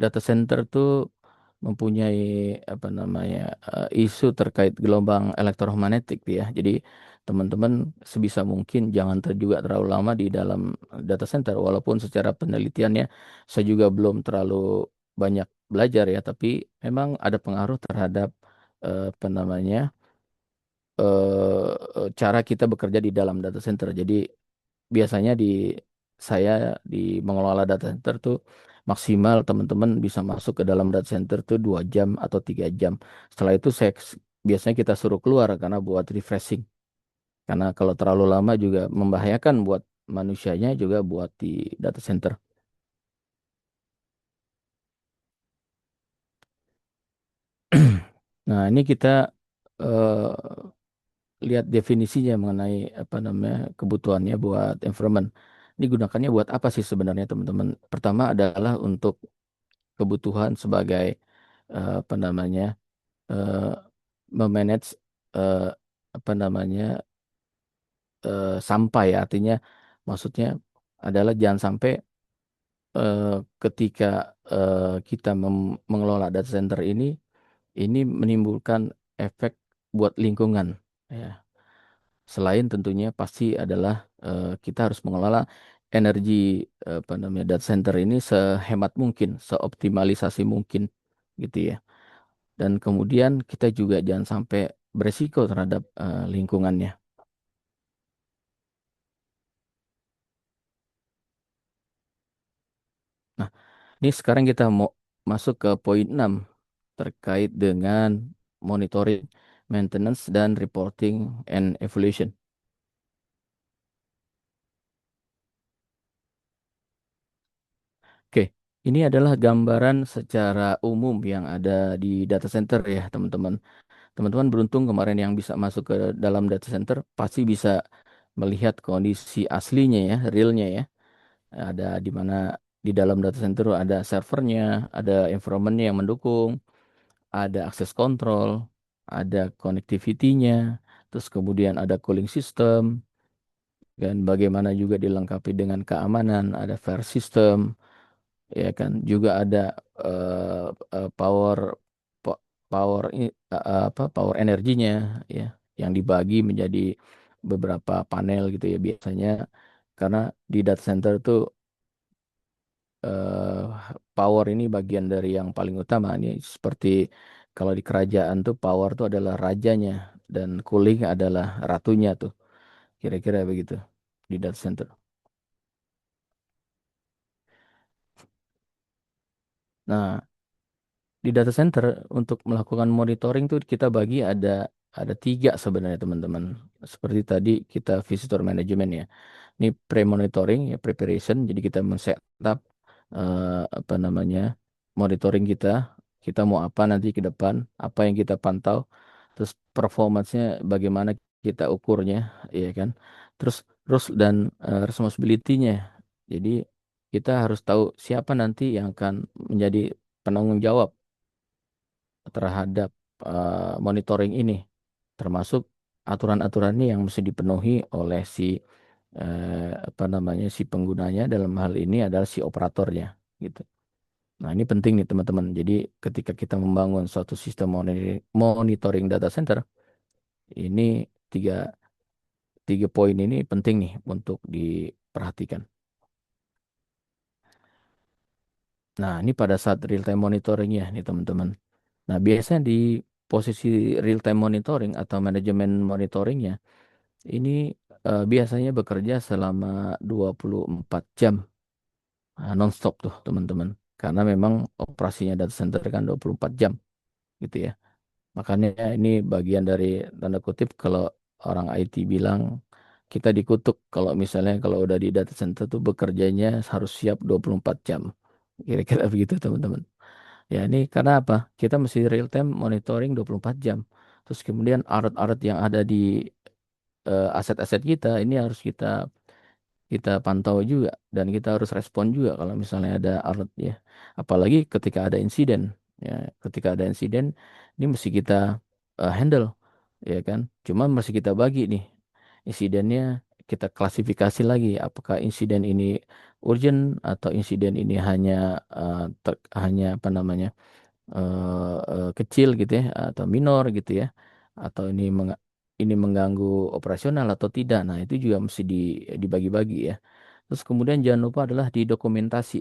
data center tuh mempunyai apa namanya isu terkait gelombang elektromagnetik ya. Jadi teman-teman sebisa mungkin jangan juga terlalu lama di dalam data center walaupun secara penelitiannya saya juga belum terlalu banyak belajar ya, tapi memang ada pengaruh terhadap apa namanya cara kita bekerja di dalam data center. Jadi biasanya saya di mengelola data center tuh maksimal teman-teman bisa masuk ke dalam data center tuh 2 jam atau 3 jam. Setelah itu biasanya kita suruh keluar karena buat refreshing. Karena kalau terlalu lama juga membahayakan buat manusianya juga buat di data center. Nah, ini kita eh, lihat definisinya mengenai apa namanya kebutuhannya buat environment. Ini gunakannya buat apa sih sebenarnya teman-teman? Pertama adalah untuk kebutuhan sebagai apa namanya eh, memanage eh, apa namanya sampah ya artinya maksudnya adalah jangan sampai eh, ketika kita mengelola data center ini menimbulkan efek buat lingkungan ya. Selain tentunya pasti adalah kita harus mengelola energi apa namanya data center ini sehemat mungkin, seoptimalisasi mungkin gitu ya. Dan kemudian kita juga jangan sampai beresiko terhadap lingkungannya. Nah, ini sekarang kita mau masuk ke poin 6 terkait dengan monitoring, maintenance, dan reporting and evaluation. Oke, ini adalah gambaran secara umum yang ada di data center ya, teman-teman. Teman-teman beruntung kemarin yang bisa masuk ke dalam data center pasti bisa melihat kondisi aslinya ya, realnya ya. Ada di mana di dalam data center ada servernya, ada environment yang mendukung, ada akses control, ada connectivity-nya, terus kemudian ada cooling system, dan bagaimana juga dilengkapi dengan keamanan, ada fire system, ya kan, juga ada eh, power power power energinya ya, yang dibagi menjadi beberapa panel gitu ya biasanya, karena di data center tuh eh, power ini bagian dari yang paling utama. Ini seperti kalau di kerajaan tuh power tuh adalah rajanya dan cooling adalah ratunya tuh. Kira-kira begitu di data center. Nah, di data center untuk melakukan monitoring tuh kita bagi ada tiga sebenarnya teman-teman. Seperti tadi kita visitor management ya. Ini pre-monitoring ya, preparation. Jadi kita men-setup apa namanya, monitoring kita. Kita mau apa nanti ke depan, apa yang kita pantau, terus performance-nya bagaimana kita ukurnya, ya kan. Terus terus dan responsibility-nya. Jadi kita harus tahu siapa nanti yang akan menjadi penanggung jawab terhadap monitoring ini, termasuk aturan-aturannya yang mesti dipenuhi oleh si apa namanya, si penggunanya, dalam hal ini adalah si operatornya gitu. Nah, ini penting nih teman-teman. Jadi ketika kita membangun suatu sistem monitoring data center, ini tiga tiga poin ini penting nih untuk diperhatikan. Nah, ini pada saat real time monitoringnya nih teman-teman. Nah, biasanya di posisi real time monitoring atau manajemen monitoringnya ini biasanya bekerja selama 24 jam non-stop tuh teman-teman. Karena memang operasinya data center kan 24 jam gitu ya. Makanya ini bagian dari tanda kutip kalau orang IT bilang kita dikutuk kalau misalnya kalau udah di data center tuh bekerjanya harus siap 24 jam. Kira-kira begitu teman-teman. Ya ini karena apa? Kita mesti real time monitoring 24 jam. Terus kemudian alert-alert yang ada di aset-aset kita ini harus kita pantau juga dan kita harus respon juga kalau misalnya ada alert ya. Apalagi ketika ada insiden ya, ketika ada insiden ini mesti kita handle ya kan. Cuma mesti kita bagi nih insidennya, kita klasifikasi lagi apakah insiden ini urgent atau insiden ini hanya hanya apa namanya, kecil gitu ya atau minor gitu ya, atau ini mengganggu operasional atau tidak. Nah, itu juga mesti dibagi-bagi ya. Terus kemudian jangan lupa adalah di dokumentasi.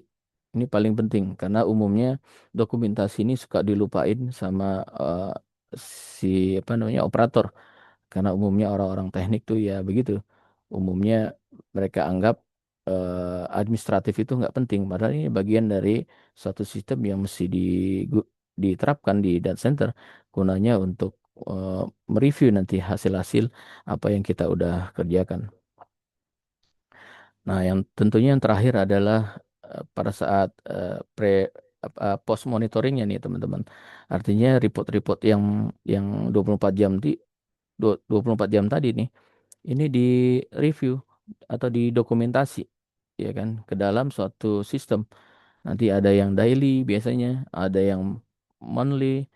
Ini paling penting karena umumnya dokumentasi ini suka dilupain sama si apa namanya, operator. Karena umumnya orang-orang teknik tuh ya begitu. Umumnya mereka anggap administratif itu nggak penting. Padahal ini bagian dari suatu sistem yang mesti diterapkan di data center gunanya untuk mereview nanti hasil-hasil apa yang kita udah kerjakan. Nah, yang tentunya yang terakhir adalah pada saat post monitoringnya nih teman-teman. Artinya report-report yang 24 jam 24 jam tadi nih ini di review atau didokumentasi ya kan ke dalam suatu sistem. Nanti ada yang daily biasanya, ada yang monthly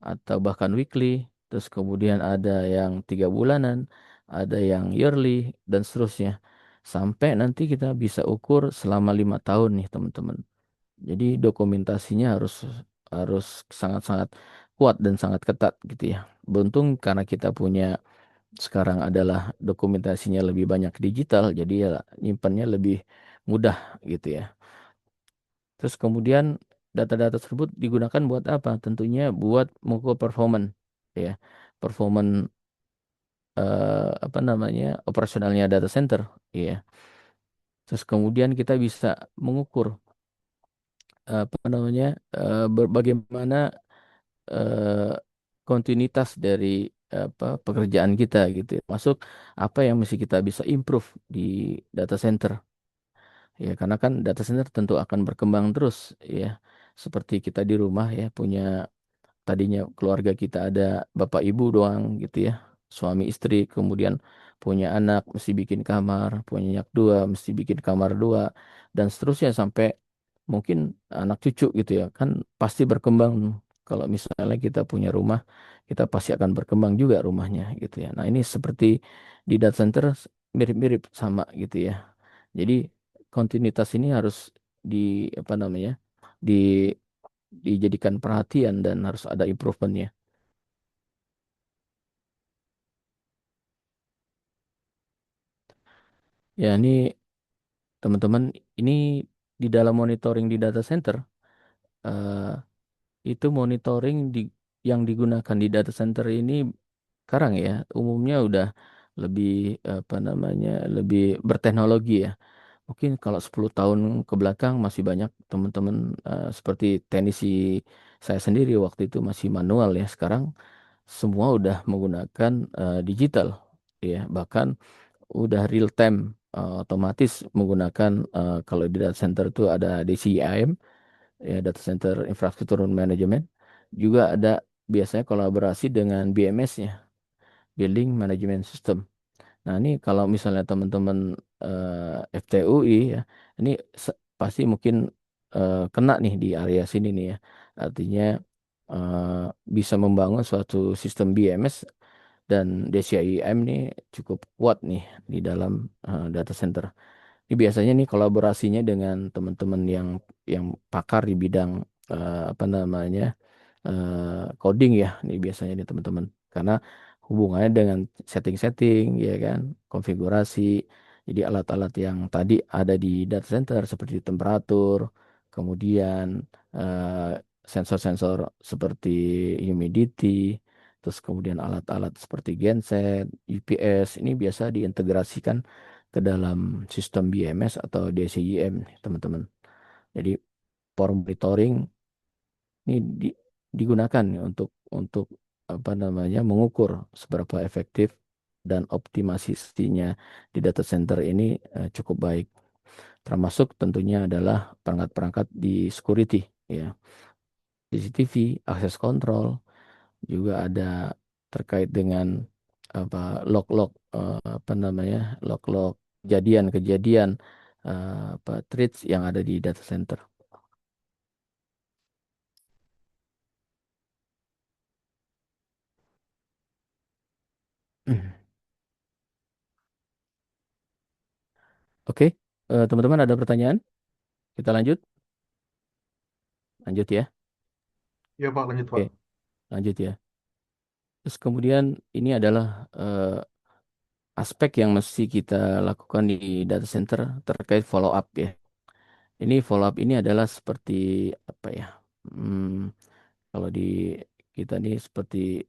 atau bahkan weekly, terus kemudian ada yang 3 bulanan, ada yang yearly dan seterusnya. Sampai nanti kita bisa ukur selama 5 tahun nih teman-teman. Jadi dokumentasinya harus harus sangat-sangat kuat dan sangat ketat gitu ya. Beruntung karena kita punya sekarang adalah dokumentasinya lebih banyak digital, jadi ya nyimpannya lebih mudah gitu ya. Terus kemudian data-data tersebut digunakan buat apa? Tentunya buat mengukur performance ya. Performance apa namanya? Operasionalnya data center ya. Terus kemudian kita bisa mengukur apa namanya? Bagaimana eh, kontinuitas dari apa pekerjaan kita gitu ya. Masuk apa yang mesti kita bisa improve di data center. Ya, karena kan data center tentu akan berkembang terus ya. Seperti kita di rumah ya punya tadinya keluarga kita ada bapak ibu doang gitu ya. Suami istri, kemudian punya anak mesti bikin kamar, punya anak dua mesti bikin kamar dua dan seterusnya sampai mungkin anak cucu gitu ya. Kan pasti berkembang kalau misalnya kita punya rumah, kita pasti akan berkembang juga rumahnya gitu ya. Nah, ini seperti di data center mirip-mirip sama gitu ya. Jadi kontinuitas ini harus di apa namanya? di dijadikan perhatian dan harus ada improvementnya. Ya, ini teman-teman, ini di dalam monitoring di data center, eh, itu monitoring yang digunakan di data center ini sekarang ya, umumnya udah lebih apa namanya, lebih berteknologi ya. Mungkin kalau 10 tahun ke belakang masih banyak teman-teman seperti teknisi saya sendiri waktu itu masih manual ya. Sekarang semua udah menggunakan digital ya. Bahkan udah real time otomatis menggunakan kalau di data center itu ada DCIM ya Data Center Infrastructure Management juga ada biasanya kolaborasi dengan BMS-nya Building Management System. Nah, ini kalau misalnya teman-teman FTUI ya, ini pasti mungkin kena nih di area sini nih ya. Artinya eh, bisa membangun suatu sistem BMS dan DCIM ini cukup kuat nih di dalam data center. Ini biasanya nih kolaborasinya dengan teman-teman yang pakar di bidang apa namanya coding ya, nih biasanya nih teman-teman. Karena hubungannya dengan setting-setting ya kan, konfigurasi. Jadi alat-alat yang tadi ada di data center seperti temperatur, kemudian eh, sensor-sensor seperti humidity, terus kemudian alat-alat seperti genset, UPS ini biasa diintegrasikan ke dalam sistem BMS atau DCIM, teman-teman. Jadi for monitoring ini digunakan nih untuk apa namanya mengukur seberapa efektif dan optimasinya di data center ini cukup baik. Termasuk tentunya adalah perangkat-perangkat di security ya, CCTV, access control, juga ada terkait dengan apa log-log apa namanya log-log kejadian-kejadian apa threats yang ada di data center. Oke, teman-teman ada pertanyaan? Kita lanjut, lanjut ya. Iya Pak, lanjut Pak. Oke, lanjut ya. Terus kemudian ini adalah aspek yang mesti kita lakukan di data center terkait follow up ya. Ini follow up ini adalah seperti apa ya? Hmm, kalau di kita nih seperti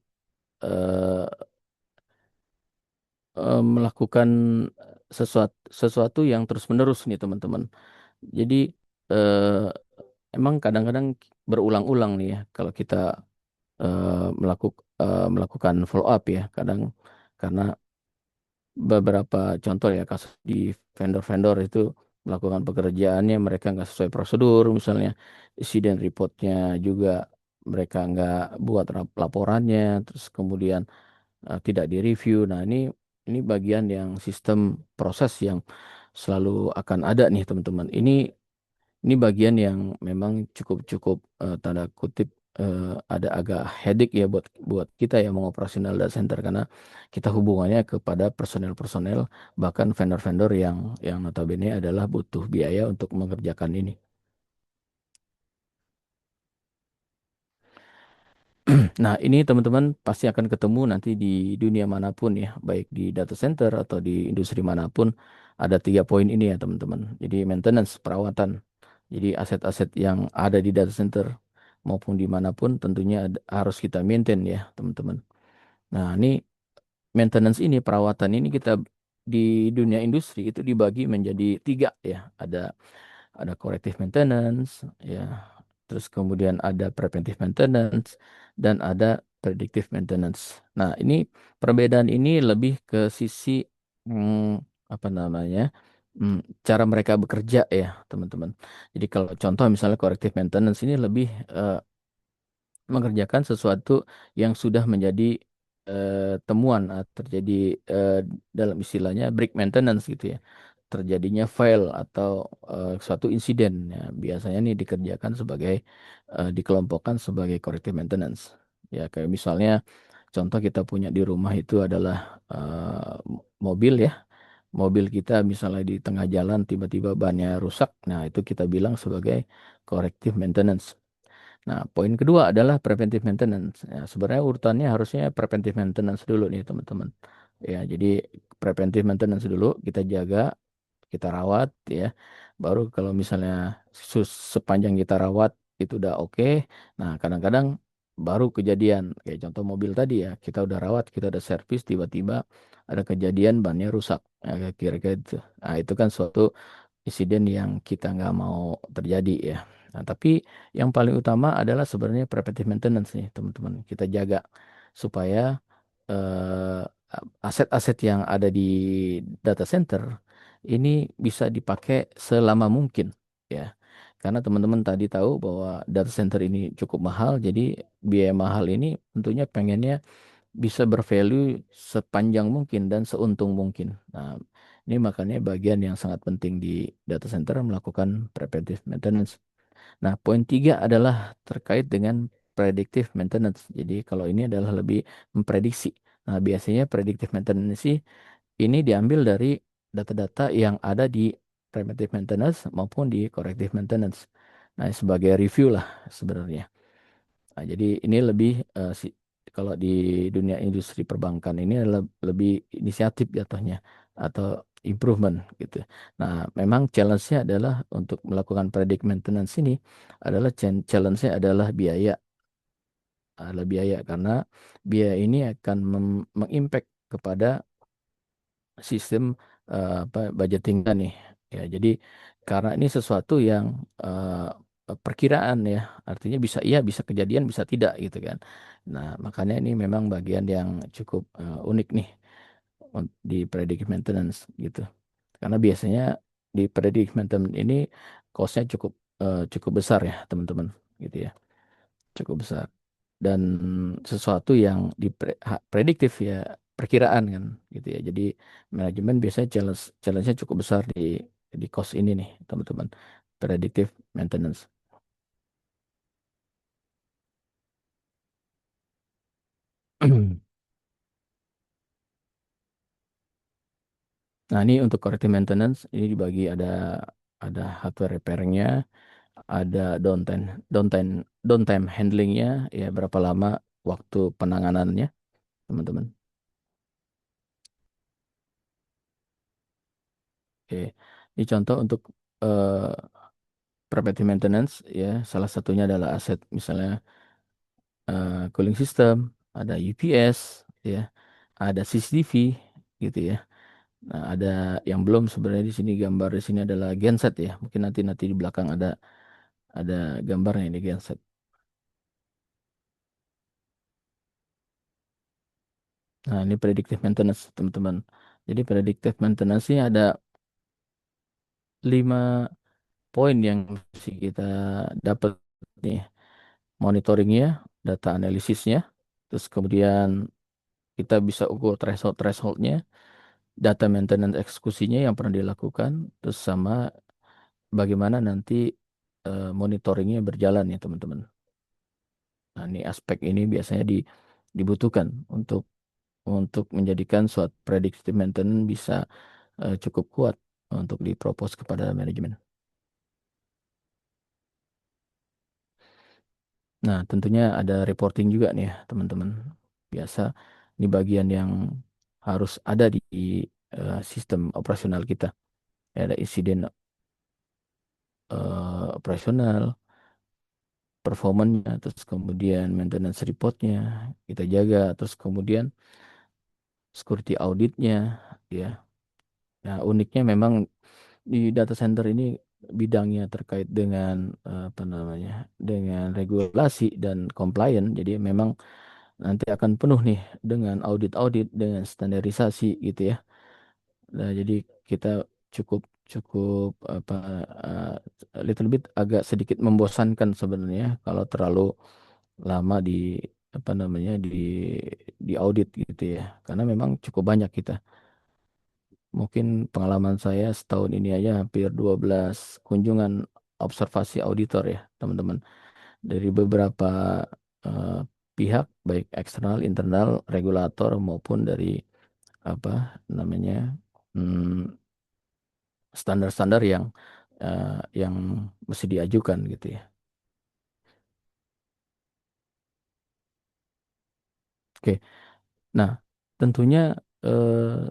eh, melakukan sesuatu yang terus-menerus nih teman-teman. Jadi emang kadang-kadang berulang-ulang nih ya kalau kita melakukan follow up ya. Kadang karena beberapa contoh ya kasus di vendor-vendor itu melakukan pekerjaannya mereka nggak sesuai prosedur misalnya insiden reportnya juga mereka nggak buat laporannya terus kemudian tidak direview. Nah, ini bagian yang sistem proses yang selalu akan ada nih teman-teman. Ini bagian yang memang cukup-cukup tanda kutip ada agak headache ya buat buat kita yang mengoperasional data center karena kita hubungannya kepada personel-personel bahkan vendor-vendor yang notabene adalah butuh biaya untuk mengerjakan ini. Nah, ini teman-teman pasti akan ketemu nanti di dunia manapun ya, baik di data center atau di industri manapun ada 3 poin ini ya teman-teman. Jadi maintenance, perawatan. Jadi aset-aset yang ada di data center maupun dimanapun tentunya harus kita maintain ya teman-teman. Nah ini maintenance ini, perawatan ini kita di dunia industri itu dibagi menjadi tiga ya. Ada corrective maintenance ya, terus kemudian ada preventive maintenance dan ada predictive maintenance. Nah, ini perbedaan ini lebih ke sisi apa namanya? hmm, cara mereka bekerja ya, teman-teman. Jadi kalau contoh misalnya corrective maintenance ini lebih mengerjakan sesuatu yang sudah menjadi temuan terjadi eh, dalam istilahnya break maintenance gitu ya, terjadinya fail atau suatu insiden ya, biasanya ini dikerjakan sebagai dikelompokkan sebagai corrective maintenance ya, kayak misalnya contoh kita punya di rumah itu adalah mobil ya, mobil kita misalnya di tengah jalan tiba-tiba bannya rusak, nah itu kita bilang sebagai corrective maintenance. Nah, poin kedua adalah preventive maintenance. Ya, sebenarnya urutannya harusnya preventive maintenance dulu nih, teman-teman. Ya, jadi preventive maintenance dulu kita jaga, kita rawat ya. Baru kalau misalnya sepanjang kita rawat itu udah oke. Nah, kadang-kadang baru kejadian kayak contoh mobil tadi ya, kita udah rawat, kita udah servis, tiba-tiba ada kejadian bannya rusak. Ya, kira-kira itu. Nah, itu kan suatu insiden yang kita nggak mau terjadi ya. Nah, tapi yang paling utama adalah sebenarnya preventive maintenance nih, teman-teman. Kita jaga supaya eh, aset-aset yang ada di data center ini bisa dipakai selama mungkin ya. Karena teman-teman tadi tahu bahwa data center ini cukup mahal, jadi biaya mahal ini tentunya pengennya bisa bervalue sepanjang mungkin dan seuntung mungkin. Nah, ini makanya bagian yang sangat penting di data center melakukan preventive maintenance. Nah, poin tiga adalah terkait dengan predictive maintenance. Jadi kalau ini adalah lebih memprediksi. Nah, biasanya predictive maintenance ini diambil dari data-data yang ada di preventive maintenance maupun di corrective maintenance. Nah, sebagai review lah sebenarnya. Nah, jadi ini lebih kalau di dunia industri perbankan ini adalah lebih inisiatif jatuhnya atau improvement gitu. Nah, memang challenge-nya adalah untuk melakukan predict maintenance ini adalah challenge-nya adalah biaya karena biaya ini akan mengimpact kepada sistem budgeting kan nih. Ya, jadi karena ini sesuatu yang perkiraan ya, artinya bisa iya, bisa kejadian, bisa tidak gitu kan. Nah, makanya ini memang bagian yang cukup unik nih di predictive maintenance gitu. Karena biasanya di predictive maintenance ini cost-nya cukup besar ya, teman-teman gitu ya. Cukup besar dan sesuatu yang prediktif ya, perkiraan kan gitu ya. Jadi manajemen biasanya challenge-nya cukup besar di cost ini nih teman-teman, predictive maintenance. Nah, ini untuk corrective maintenance ini dibagi ada hardware repairingnya, ada downtime downtime downtime handlingnya ya, berapa lama waktu penanganannya teman-teman. Oke, ini contoh untuk eh, preventive maintenance ya, salah satunya adalah aset misalnya cooling system, ada UPS ya, ada CCTV gitu ya. Nah, ada yang belum sebenarnya di sini, gambar di sini adalah genset ya. Mungkin nanti nanti di belakang ada gambarnya di genset. Nah, ini predictive maintenance teman-teman. Jadi predictive maintenance ini ada 5 poin yang mesti kita dapat nih. Monitoringnya, data analisisnya, terus kemudian kita bisa ukur thresholdnya, data maintenance eksekusinya yang pernah dilakukan, terus sama bagaimana nanti monitoringnya berjalan ya teman-teman. Nah, ini aspek ini biasanya dibutuhkan untuk menjadikan suatu predictive maintenance bisa cukup kuat untuk dipropos kepada manajemen. Nah, tentunya ada reporting juga nih ya teman-teman. Biasa ini bagian yang harus ada di sistem operasional kita. Ya, ada insiden operasional, performanya, terus kemudian maintenance reportnya kita jaga, terus kemudian security auditnya, ya. Nah, uniknya memang di data center ini bidangnya terkait dengan apa namanya, dengan regulasi dan compliance. Jadi memang nanti akan penuh nih dengan audit-audit, dengan standarisasi gitu ya. Nah, jadi kita cukup cukup apa little bit agak sedikit membosankan sebenarnya kalau terlalu lama di apa namanya di audit gitu ya. Karena memang cukup banyak kita. Mungkin pengalaman saya setahun ini aja hampir 12 kunjungan observasi auditor ya, teman-teman. Dari beberapa eh, pihak baik eksternal, internal, regulator maupun dari apa namanya hmm, standar-standar yang mesti diajukan gitu ya. Oke, nah tentunya eh,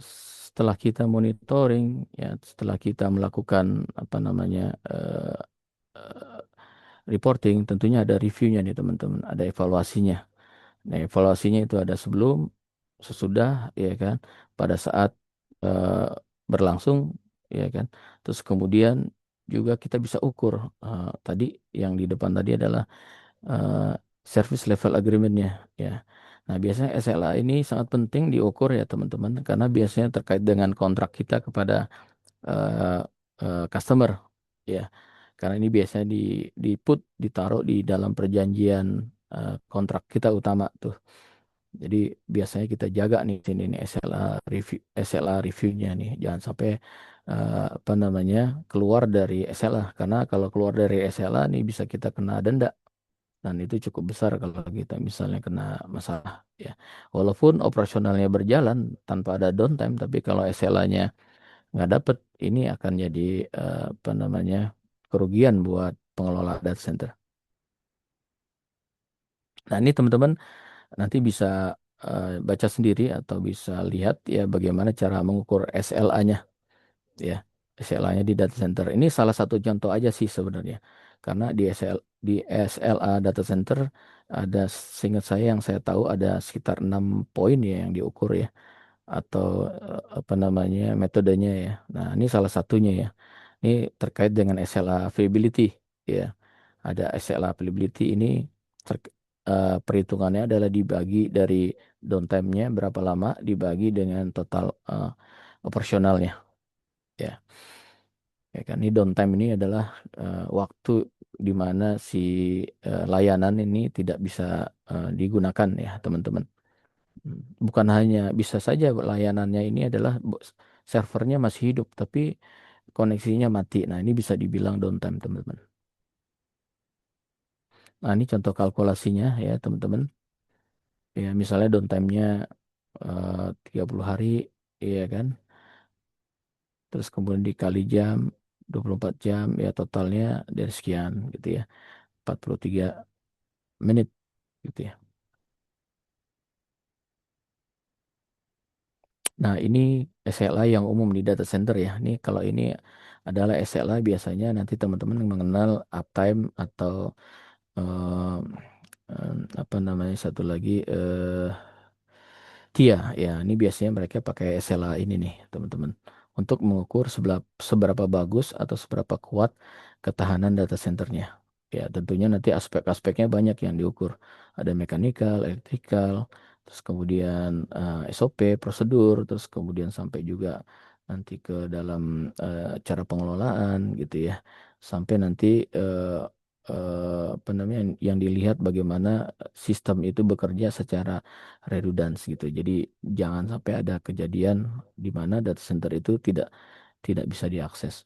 setelah kita monitoring ya, setelah kita melakukan apa namanya eh, reporting, tentunya ada reviewnya nih teman-teman, ada evaluasinya. Nah, evaluasinya itu ada sebelum, sesudah, ya kan, pada saat eh, berlangsung, ya kan. Terus kemudian juga kita bisa ukur tadi yang di depan tadi adalah eh, service level agreement-nya, ya. Nah, biasanya SLA ini sangat penting diukur ya teman-teman, karena biasanya terkait dengan kontrak kita kepada eh, customer, ya. Karena ini biasanya ditaruh di dalam perjanjian kontrak kita utama tuh. Jadi biasanya kita jaga nih sini nih SLA reviewnya nih, jangan sampai apa namanya keluar dari SLA, karena kalau keluar dari SLA nih bisa kita kena denda, dan itu cukup besar kalau kita misalnya kena masalah ya. Walaupun operasionalnya berjalan tanpa ada downtime, tapi kalau SLA-nya nggak dapet, ini akan jadi apa namanya kerugian buat pengelola data center. Nah, ini teman-teman nanti bisa baca sendiri atau bisa lihat ya bagaimana cara mengukur SLA-nya ya. SLA-nya di data center. Ini salah satu contoh aja sih sebenarnya. Karena di SLA data center ada, seingat saya yang saya tahu ada sekitar 6 poin ya yang diukur ya, atau apa namanya metodenya ya. Nah, ini salah satunya ya. Ini terkait dengan SLA availability ya. Ada SLA availability ini perhitungannya adalah dibagi dari downtime-nya berapa lama dibagi dengan total operasionalnya ya. Ya kan, ini downtime ini adalah waktu di mana si layanan ini tidak bisa digunakan ya, teman-teman. Bukan hanya bisa saja layanannya ini adalah servernya masih hidup, tapi koneksinya mati. Nah, ini bisa dibilang downtime, teman-teman. Nah, ini contoh kalkulasinya ya, teman-teman. Ya, misalnya downtime-nya 30 hari, ya kan. Terus kemudian dikali jam, 24 jam, ya totalnya dari sekian gitu ya. 43 menit gitu ya. Nah, ini SLA yang umum di data center ya. Ini kalau ini adalah SLA biasanya nanti teman-teman mengenal uptime atau eh, apa namanya satu lagi TIA ya. Ini biasanya mereka pakai SLA ini nih, teman-teman, untuk mengukur seberapa bagus atau seberapa kuat ketahanan data centernya. Ya, tentunya nanti aspek-aspeknya banyak yang diukur. Ada mekanikal, elektrikal, terus kemudian SOP, prosedur, terus kemudian sampai juga nanti ke dalam cara pengelolaan gitu ya. Sampai nanti apa namanya yang dilihat bagaimana sistem itu bekerja secara redundans gitu. Jadi jangan sampai ada kejadian di mana data center itu tidak bisa diakses.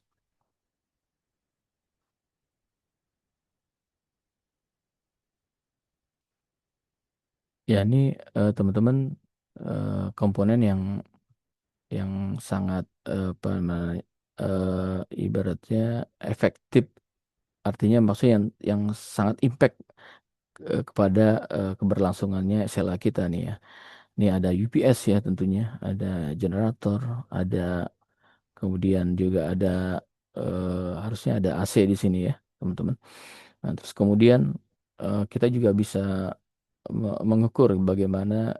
Ya, ini teman-teman komponen yang sangat apa namanya ibaratnya efektif, artinya maksudnya yang sangat impact kepada keberlangsungannya SLA kita nih ya. Ini ada UPS ya, tentunya ada generator, ada kemudian juga ada harusnya ada AC di sini ya, teman-teman. Nah, terus kemudian kita juga bisa mengukur bagaimana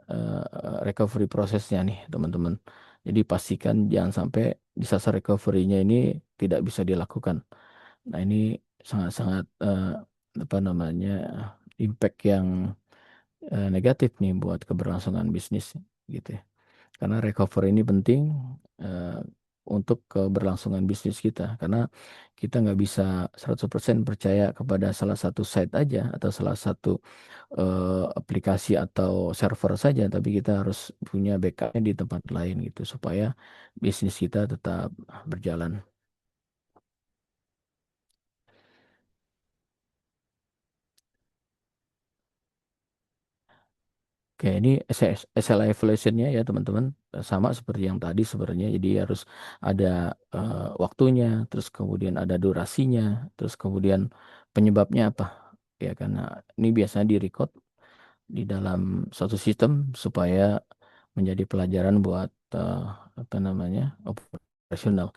recovery prosesnya nih, teman-teman. Jadi pastikan jangan sampai disaster recovery-nya ini tidak bisa dilakukan. Nah, ini sangat-sangat apa namanya impact yang negatif nih buat keberlangsungan bisnis gitu ya. Karena recovery ini penting eh, untuk keberlangsungan bisnis kita. Karena kita nggak bisa 100% percaya kepada salah satu site aja atau salah satu aplikasi atau server saja, tapi kita harus punya backupnya di tempat lain gitu supaya bisnis kita tetap berjalan. Oke, ini SLA evaluation-nya ya teman-teman. Sama seperti yang tadi sebenarnya. Jadi harus ada waktunya, terus kemudian ada durasinya, terus kemudian penyebabnya apa. Ya karena ini biasanya di-record di dalam suatu sistem supaya menjadi pelajaran buat apa namanya operasional.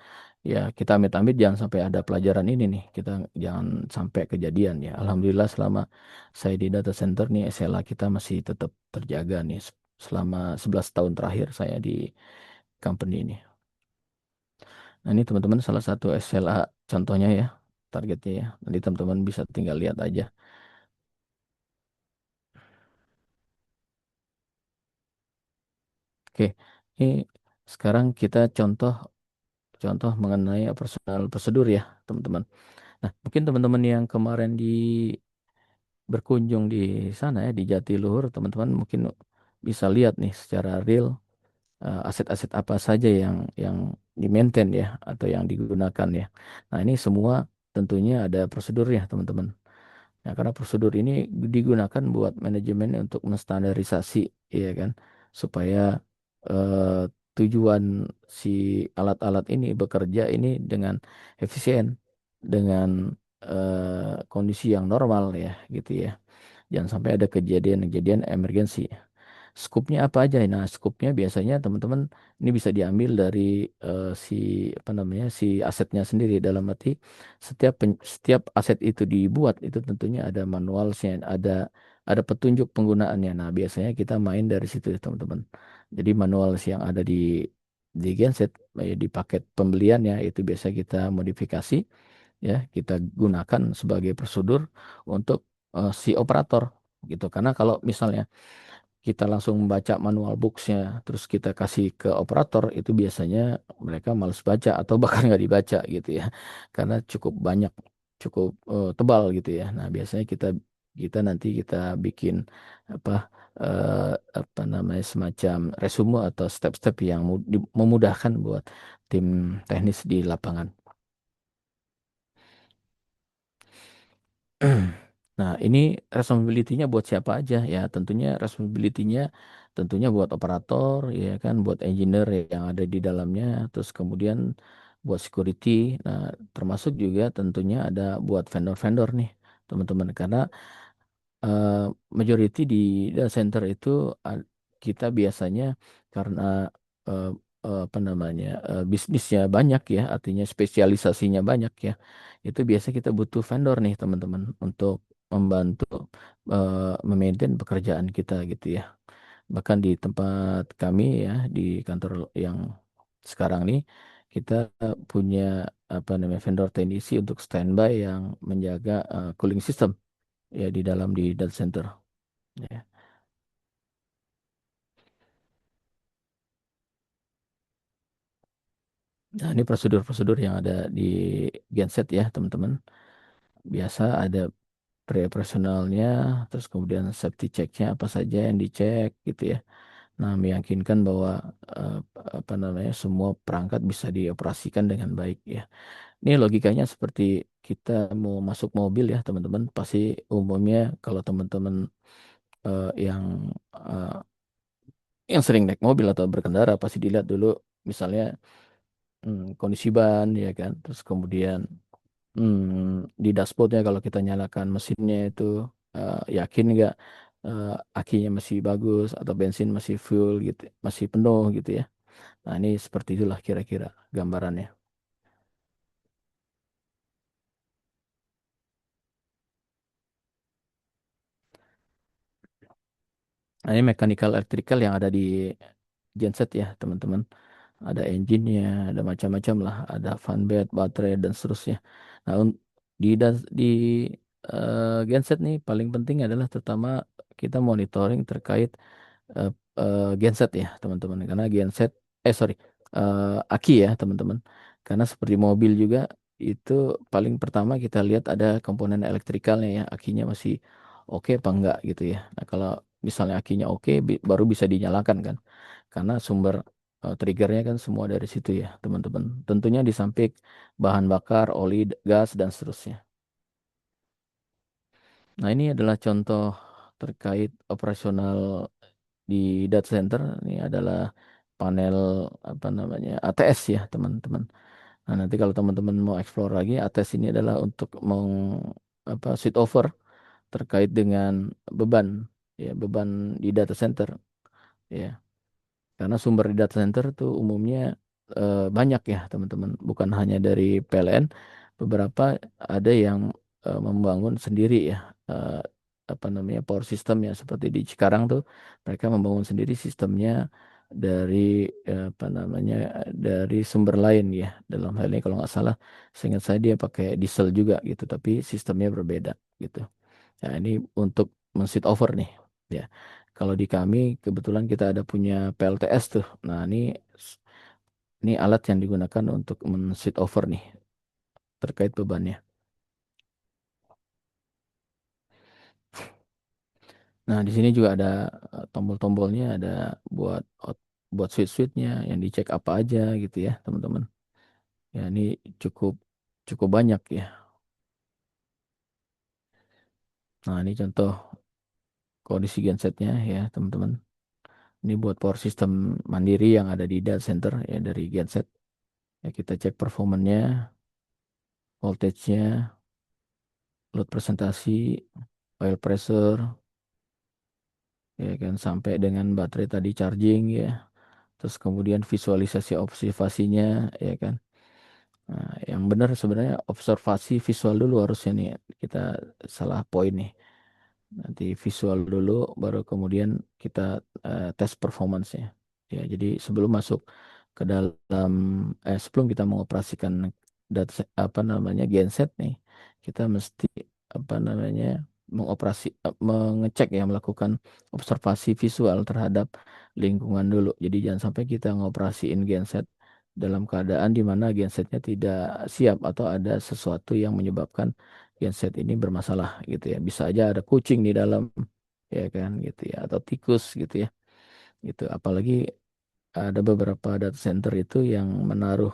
Ya kita amit-amit jangan sampai ada pelajaran ini nih. Kita jangan sampai kejadian ya. Alhamdulillah selama saya di data center nih SLA kita masih tetap terjaga nih selama 11 tahun terakhir saya di company ini. Nah ini teman-teman salah satu SLA contohnya ya targetnya ya. Nanti teman-teman bisa tinggal lihat aja. Oke, ini sekarang kita contoh contoh mengenai operasional prosedur ya, teman-teman. Nah, mungkin teman-teman yang kemarin berkunjung di sana ya, di Jatiluhur, teman-teman mungkin bisa lihat nih secara real aset-aset apa saja yang di-maintain ya atau yang digunakan ya. Nah, ini semua tentunya ada prosedurnya, teman-teman. Nah, karena prosedur ini digunakan buat manajemen untuk menstandarisasi, ya kan, supaya tujuan si alat-alat ini bekerja ini dengan efisien, dengan kondisi yang normal ya, gitu ya. Jangan sampai ada kejadian-kejadian emergensi. Skupnya apa aja? Nah, skupnya biasanya teman-teman ini bisa diambil dari si apa namanya si asetnya sendiri dalam arti setiap aset itu dibuat itu tentunya ada manualnya, ada petunjuk penggunaannya. Nah, biasanya kita main dari situ ya, teman-teman. Jadi manual yang ada di genset di paket pembeliannya itu biasa kita modifikasi ya, kita gunakan sebagai prosedur untuk si operator gitu. Karena kalau misalnya kita langsung membaca manual books-nya, terus kita kasih ke operator, itu biasanya mereka males baca atau bahkan nggak dibaca gitu ya, karena cukup banyak, cukup tebal gitu ya. Nah, biasanya kita kita nanti kita bikin apa eh, apa namanya semacam resume atau step-step yang memudahkan buat tim teknis di lapangan. Nah, ini responsibility-nya buat siapa aja ya? Tentunya responsibility-nya tentunya buat operator ya kan, buat engineer yang ada di dalamnya, terus kemudian buat security. Nah, termasuk juga tentunya ada buat vendor-vendor nih, teman-teman. Karena eh, majority di data center itu kita biasanya karena eh, apa namanya bisnisnya banyak ya, artinya spesialisasinya banyak ya. Itu biasa kita butuh vendor nih teman-teman untuk membantu memaintain pekerjaan kita gitu ya. Bahkan di tempat kami ya di kantor yang sekarang nih kita punya apa namanya vendor teknisi untuk standby yang menjaga cooling system ya di dalam di data center ya. Nah, ini prosedur-prosedur yang ada di genset ya, teman-teman. Biasa ada pre-operasionalnya, terus kemudian safety check-nya apa saja yang dicek gitu ya. Nah, meyakinkan bahwa eh, apa namanya semua perangkat bisa dioperasikan dengan baik ya. Ini logikanya seperti kita mau masuk mobil ya, teman-teman. Pasti umumnya kalau teman-teman yang eh, yang sering naik mobil atau berkendara pasti dilihat dulu misalnya kondisi ban ya kan, terus kemudian di dashboardnya kalau kita nyalakan mesinnya itu yakin nggak akinya masih bagus atau bensin masih full gitu, masih penuh gitu ya. Nah, ini seperti itulah kira-kira gambarannya. Nah, ini mechanical electrical yang ada di genset ya, teman-teman. Ada engine-nya, ada macam-macam lah, ada fan bed, baterai dan seterusnya. Nah, di genset nih paling penting adalah terutama kita monitoring terkait eh, genset ya, teman-teman. Karena genset, sorry, aki ya, teman-teman. Karena seperti mobil juga itu paling pertama kita lihat ada komponen elektrikalnya ya, akinya masih oke apa enggak gitu ya. Nah, kalau misalnya akinya oke, baru bisa dinyalakan kan. Karena sumber triggernya kan semua dari situ ya, teman-teman. Tentunya di samping bahan bakar, oli, gas, dan seterusnya. Nah, ini adalah contoh terkait operasional di data center. Ini adalah panel apa namanya ATS ya, teman-teman. Nah, nanti kalau teman-teman mau explore lagi, ATS ini adalah untuk apa switch over terkait dengan beban ya, beban di data center ya. Karena sumber di data center tuh umumnya banyak ya, teman-teman. Bukan hanya dari PLN, beberapa ada yang membangun sendiri ya, eh, apa namanya power system ya. Seperti di Cikarang tuh mereka membangun sendiri sistemnya dari apa namanya dari sumber lain ya. Dalam hal ini kalau nggak salah, seingat saya dia pakai diesel juga gitu, tapi sistemnya berbeda gitu. Nah, ini untuk men-switch over nih. Ya. Kalau di kami kebetulan kita ada punya PLTS tuh. Nah, ini alat yang digunakan untuk men-switch over nih terkait bebannya. Nah, di sini juga ada tombol-tombolnya, ada buat buat switch-switchnya yang dicek apa aja gitu ya, teman-teman. Ya, ini cukup cukup banyak ya. Nah, ini contoh kondisi gensetnya ya, teman-teman. Ini buat power system mandiri yang ada di data center ya dari genset. Ya, kita cek performanya, voltage-nya, load presentasi, oil pressure, ya kan sampai dengan baterai tadi charging ya. Terus kemudian visualisasi observasinya, ya kan. Nah, yang benar sebenarnya observasi visual dulu harusnya nih. Kita salah poin nih. Nanti visual dulu, baru kemudian kita tes performance-nya. Ya, jadi sebelum masuk ke dalam, sebelum kita mengoperasikan apa namanya genset nih, kita mesti apa namanya mengecek ya, melakukan observasi visual terhadap lingkungan dulu. Jadi jangan sampai kita ngoperasiin genset dalam keadaan di mana gensetnya tidak siap atau ada sesuatu yang menyebabkan genset ini bermasalah gitu ya. Bisa aja ada kucing di dalam ya kan gitu ya, atau tikus gitu ya. Gitu. Apalagi ada beberapa data center itu yang menaruh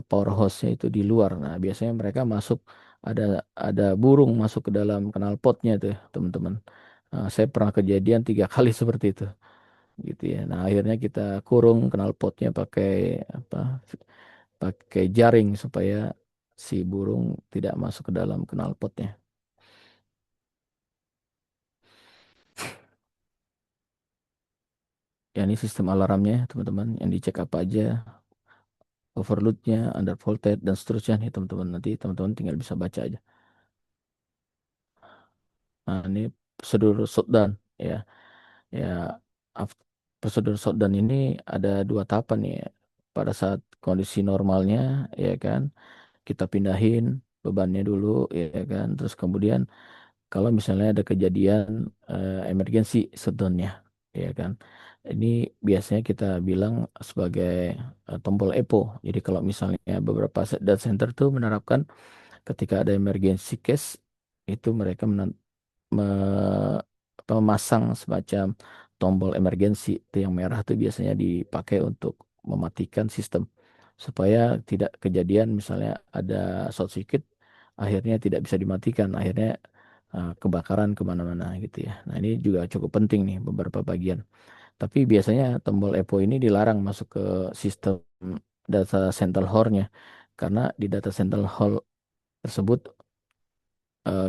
power hose-nya itu di luar. Nah, biasanya mereka masuk, ada ada burung masuk ke dalam knalpotnya tuh, teman-teman. Saya pernah kejadian 3 kali seperti itu, gitu ya. Nah, akhirnya kita kurung knalpotnya pakai apa? Pakai jaring supaya si burung tidak masuk ke dalam knalpotnya. Ya, ini sistem alarmnya, teman-teman, yang dicek apa aja, overloadnya, under voltage, dan seterusnya nih, teman-teman. Nanti teman-teman tinggal bisa baca aja. Nah, ini prosedur shutdown ya. Ya, af- prosedur shutdown ini ada 2 tahapan ya. Pada saat kondisi normalnya, ya kan, kita pindahin bebannya dulu, ya kan. Terus kemudian kalau misalnya ada kejadian emergency shutdownnya, ya kan. Ini biasanya kita bilang sebagai tombol EPO. Jadi kalau misalnya beberapa data center tuh menerapkan ketika ada emergency case, itu mereka me- memasang semacam tombol emergency itu yang merah tuh biasanya dipakai untuk mematikan sistem supaya tidak kejadian misalnya ada short circuit akhirnya tidak bisa dimatikan, akhirnya kebakaran kemana-mana gitu ya. Nah, ini juga cukup penting nih beberapa bagian. Tapi biasanya tombol EPO ini dilarang masuk ke sistem data center hall-nya karena di data center hall tersebut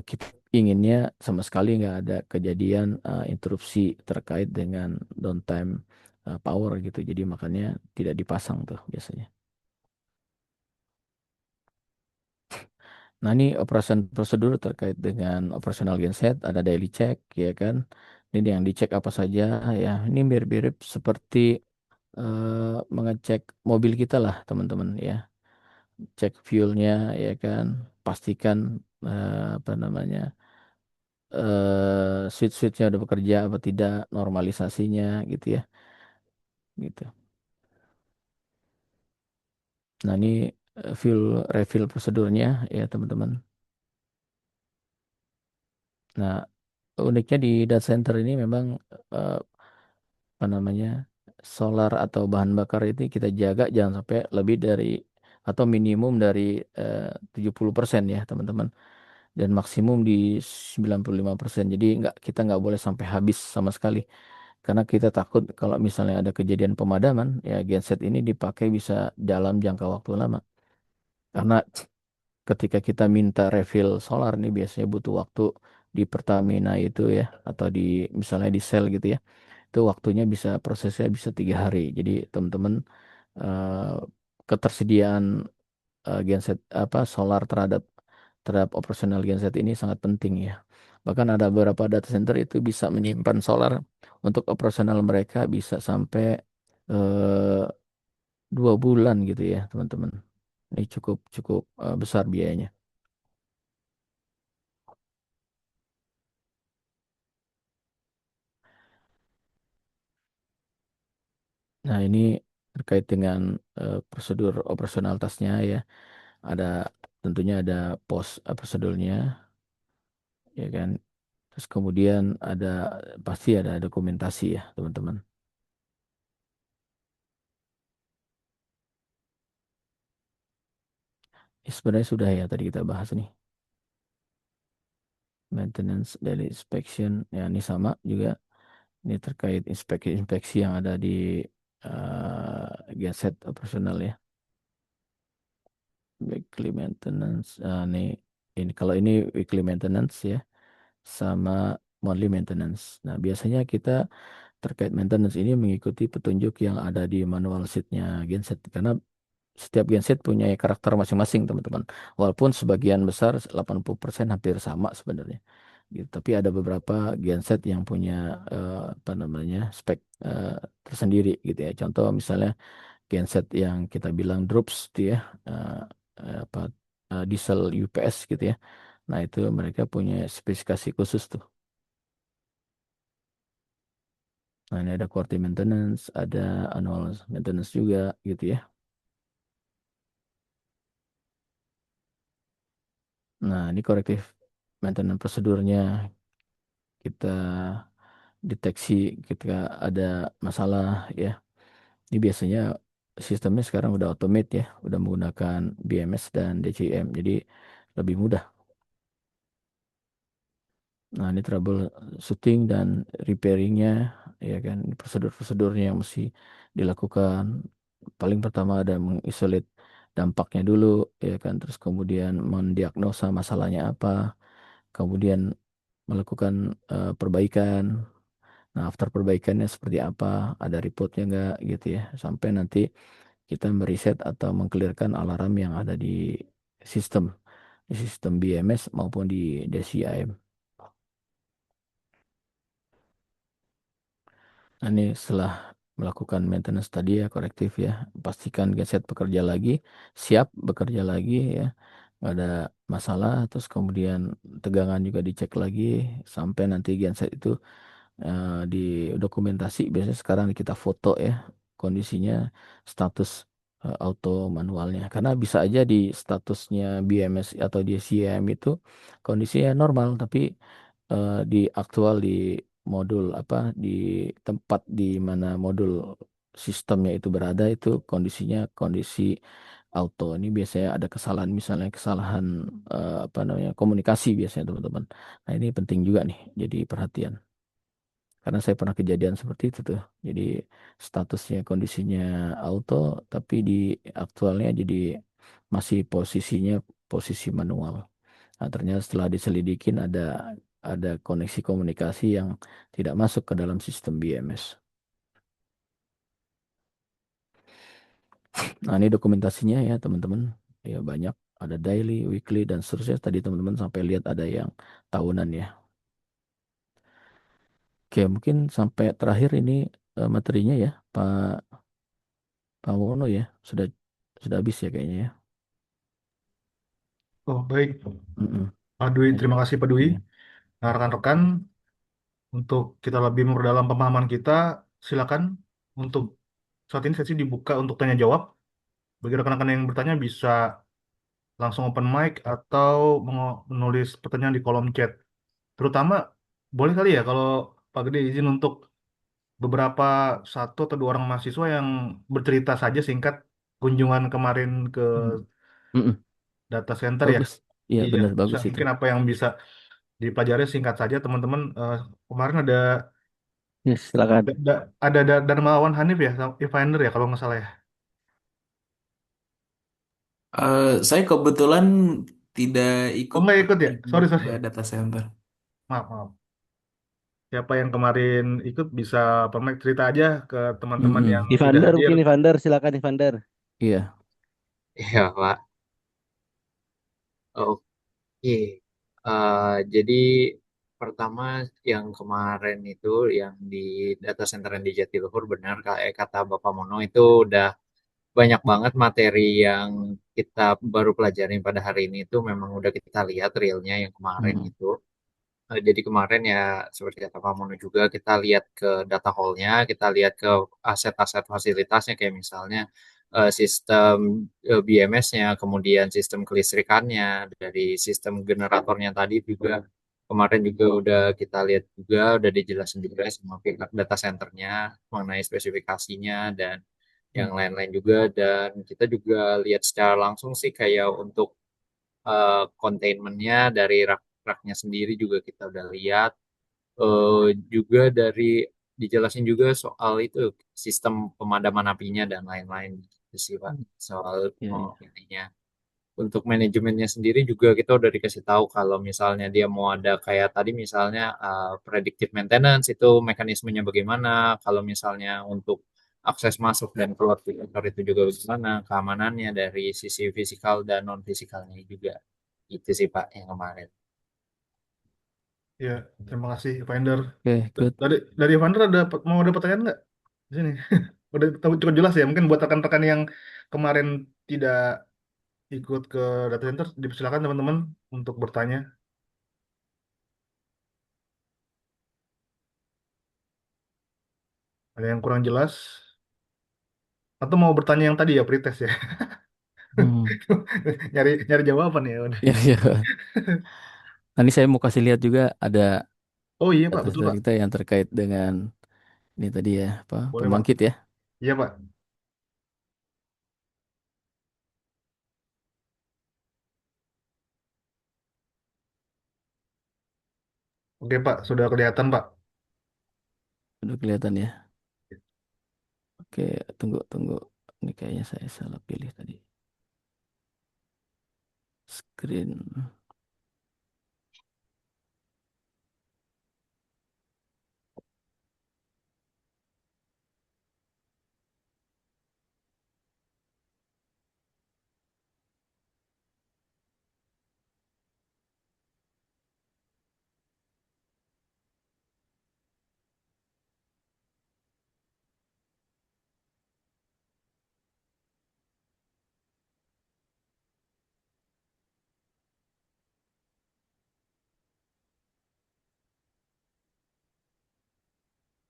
kita inginnya sama sekali nggak ada kejadian interupsi terkait dengan downtime power gitu. Jadi makanya tidak dipasang tuh biasanya. Nah, ini operation prosedur terkait dengan operasional genset, ada daily check ya kan. Ini yang dicek apa saja ya. Ini mirip-mirip seperti mengecek mobil kita lah teman-teman ya. Cek fuelnya ya kan. Pastikan apa namanya switch-switchnya udah bekerja apa tidak, normalisasinya gitu ya. Gitu. Nah ini fuel refill prosedurnya ya teman-teman. Nah uniknya di data center ini memang eh, apa namanya solar atau bahan bakar itu kita jaga jangan sampai lebih dari atau minimum dari 70% ya teman-teman, dan maksimum di 95%. Jadi kita nggak boleh sampai habis sama sekali, karena kita takut kalau misalnya ada kejadian pemadaman ya genset ini dipakai bisa dalam jangka waktu lama. Karena ketika kita minta refill solar nih biasanya butuh waktu di Pertamina itu ya, atau di misalnya di sel gitu ya, itu waktunya bisa prosesnya bisa 3 hari. Jadi teman-teman eh, ketersediaan genset apa solar terhadap terhadap operasional genset ini sangat penting ya. Bahkan ada beberapa data center itu bisa menyimpan solar untuk operasional mereka bisa sampai eh, 2 bulan gitu ya teman-teman. Ini cukup cukup besar biayanya. Nah ini terkait dengan prosedur operasional tasnya ya. Ada tentunya ada pos prosedurnya ya kan. Terus kemudian pasti ada dokumentasi ya teman-teman. Ini sebenarnya sudah ya tadi kita bahas nih. Maintenance daily inspection ya ini sama juga. Ini terkait inspeksi-inspeksi yang ada di genset operasional ya. Weekly maintenance. Ini kalau ini weekly maintenance ya sama monthly maintenance. Nah, biasanya kita terkait maintenance ini mengikuti petunjuk yang ada di manual sheet-nya genset, karena setiap genset punya karakter masing-masing teman-teman. Walaupun sebagian besar 80% hampir sama sebenarnya. Gitu. Tapi ada beberapa genset yang punya apa namanya spek tersendiri gitu ya. Contoh misalnya genset yang kita bilang drops gitu ya, eh, apa diesel UPS gitu ya. Nah itu mereka punya spesifikasi khusus tuh. Nah ini ada quarterly maintenance, ada annual maintenance juga gitu ya. Nah ini corrective maintenance prosedurnya, kita deteksi ketika ada masalah ya. Ini biasanya sistemnya sekarang udah automate ya, udah menggunakan BMS dan DCM, jadi lebih mudah. Nah, ini trouble shooting dan repairingnya, ya kan, ini prosedur-prosedurnya yang mesti dilakukan. Paling pertama ada mengisolate dampaknya dulu, ya kan, terus kemudian mendiagnosa masalahnya apa, kemudian melakukan perbaikan. Nah, after perbaikannya seperti apa, ada reportnya nggak, gitu ya, sampai nanti kita meriset atau mengclearkan alarm yang ada sistem, di sistem BMS maupun di DCIM. Nah, ini setelah melakukan maintenance tadi ya, korektif ya, pastikan genset bekerja lagi, siap bekerja lagi ya, nggak ada masalah. Terus kemudian tegangan juga dicek lagi sampai nanti genset itu di dokumentasi. Biasanya sekarang kita foto ya kondisinya, status auto manualnya, karena bisa aja di statusnya BMS atau di CM itu kondisinya normal, tapi di aktual di modul apa di tempat di mana modul sistemnya itu berada itu kondisinya kondisi auto. Ini biasanya ada kesalahan, misalnya kesalahan apa namanya komunikasi biasanya teman-teman. Nah ini penting juga nih jadi perhatian, karena saya pernah kejadian seperti itu tuh. Jadi statusnya kondisinya auto, tapi di aktualnya jadi masih posisinya posisi manual. Nah, ternyata setelah diselidikin ada koneksi komunikasi yang tidak masuk ke dalam sistem BMS. Nah, ini dokumentasinya ya teman-teman. Ya banyak, ada daily, weekly, dan seterusnya. Tadi teman-teman sampai lihat ada yang tahunan ya. Oke, Oke, mungkin sampai terakhir ini materinya ya, Pak Wono ya, sudah habis ya kayaknya ya. Oh, baik. Mm-mm. Pak Dwi, Nah, terima kasih Pak Dwi. iya. Nah, rekan-rekan, untuk kita lebih memperdalam pemahaman kita, silakan untuk saat ini sesi dibuka untuk tanya jawab. Bagi rekan-rekan yang bertanya bisa langsung open mic atau menulis pertanyaan di kolom chat. Terutama boleh kali ya kalau Pak Gede izin untuk beberapa satu atau dua orang mahasiswa yang bercerita saja singkat kunjungan kemarin ke Mm. Mm-mm. data center ya. Bagus. Iya, Iya, benar bisa bagus itu. mungkin apa yang bisa dipelajari singkat saja teman-teman. Kemarin ada Yes, silakan. Darmawan Hanif ya, Evander ya kalau nggak salah ya. Saya kebetulan tidak Oh ikut nggak Pak, ikut ya? di Sorry sorry. data center. Maaf maaf. Siapa yang kemarin ikut bisa pernah cerita aja ke teman-teman yang Mm-mm. tidak Evander hadir. mungkin Evander, silakan Evander. Iya. Iya, Pak. Oke. Jadi pertama yang kemarin itu yang di data center yang di Jatiluhur benar kayak kata Bapak Mono itu udah banyak banget materi yang kita baru pelajarin pada hari ini itu memang udah kita lihat realnya yang kemarin Mm-mm. itu. Jadi kemarin ya seperti kata Pak Mono juga kita lihat ke data hall-nya, kita lihat ke aset-aset fasilitasnya kayak misalnya sistem BMS-nya, kemudian sistem kelistrikannya, dari sistem generatornya tadi juga kemarin juga udah kita lihat juga, udah dijelasin juga sama pihak data center-nya mengenai spesifikasinya dan yang lain-lain juga dan kita juga lihat secara langsung sih kayak untuk containment-nya dari rak-raknya sendiri juga kita udah lihat. Juga dari dijelasin juga soal itu sistem pemadaman apinya dan lain-lain gitu sih Pak. Soal Iya, iya. ininya. Untuk manajemennya sendiri juga kita udah dikasih tahu kalau misalnya dia mau ada kayak tadi misalnya predictive maintenance itu mekanismenya bagaimana. Kalau misalnya untuk akses masuk dan keluar filter itu juga bagaimana keamanannya dari sisi fisikal dan non fisikalnya juga. Itu sih Pak yang kemarin. Ya, terima kasih Evander. Oke, good. Dari Evander mau ada pertanyaan nggak di sini? Udah tahu cukup jelas ya. Mungkin buat rekan-rekan yang kemarin tidak ikut ke data center, dipersilakan teman-teman untuk bertanya. Ada yang kurang jelas atau mau bertanya yang tadi ya pretest ya. Hmm. Nyari nyari jawaban ya udah. Iya, iya. Nanti saya mau kasih lihat juga ada Oh iya Pak, data betul center Pak. kita yang terkait dengan ini tadi ya, apa Boleh Pak. pembangkit ya. Iya Pak. Oke Pak, sudah kelihatan Pak. Udah kelihatan ya. Oke, tunggu tunggu. Ini kayaknya saya salah pilih tadi. Screen.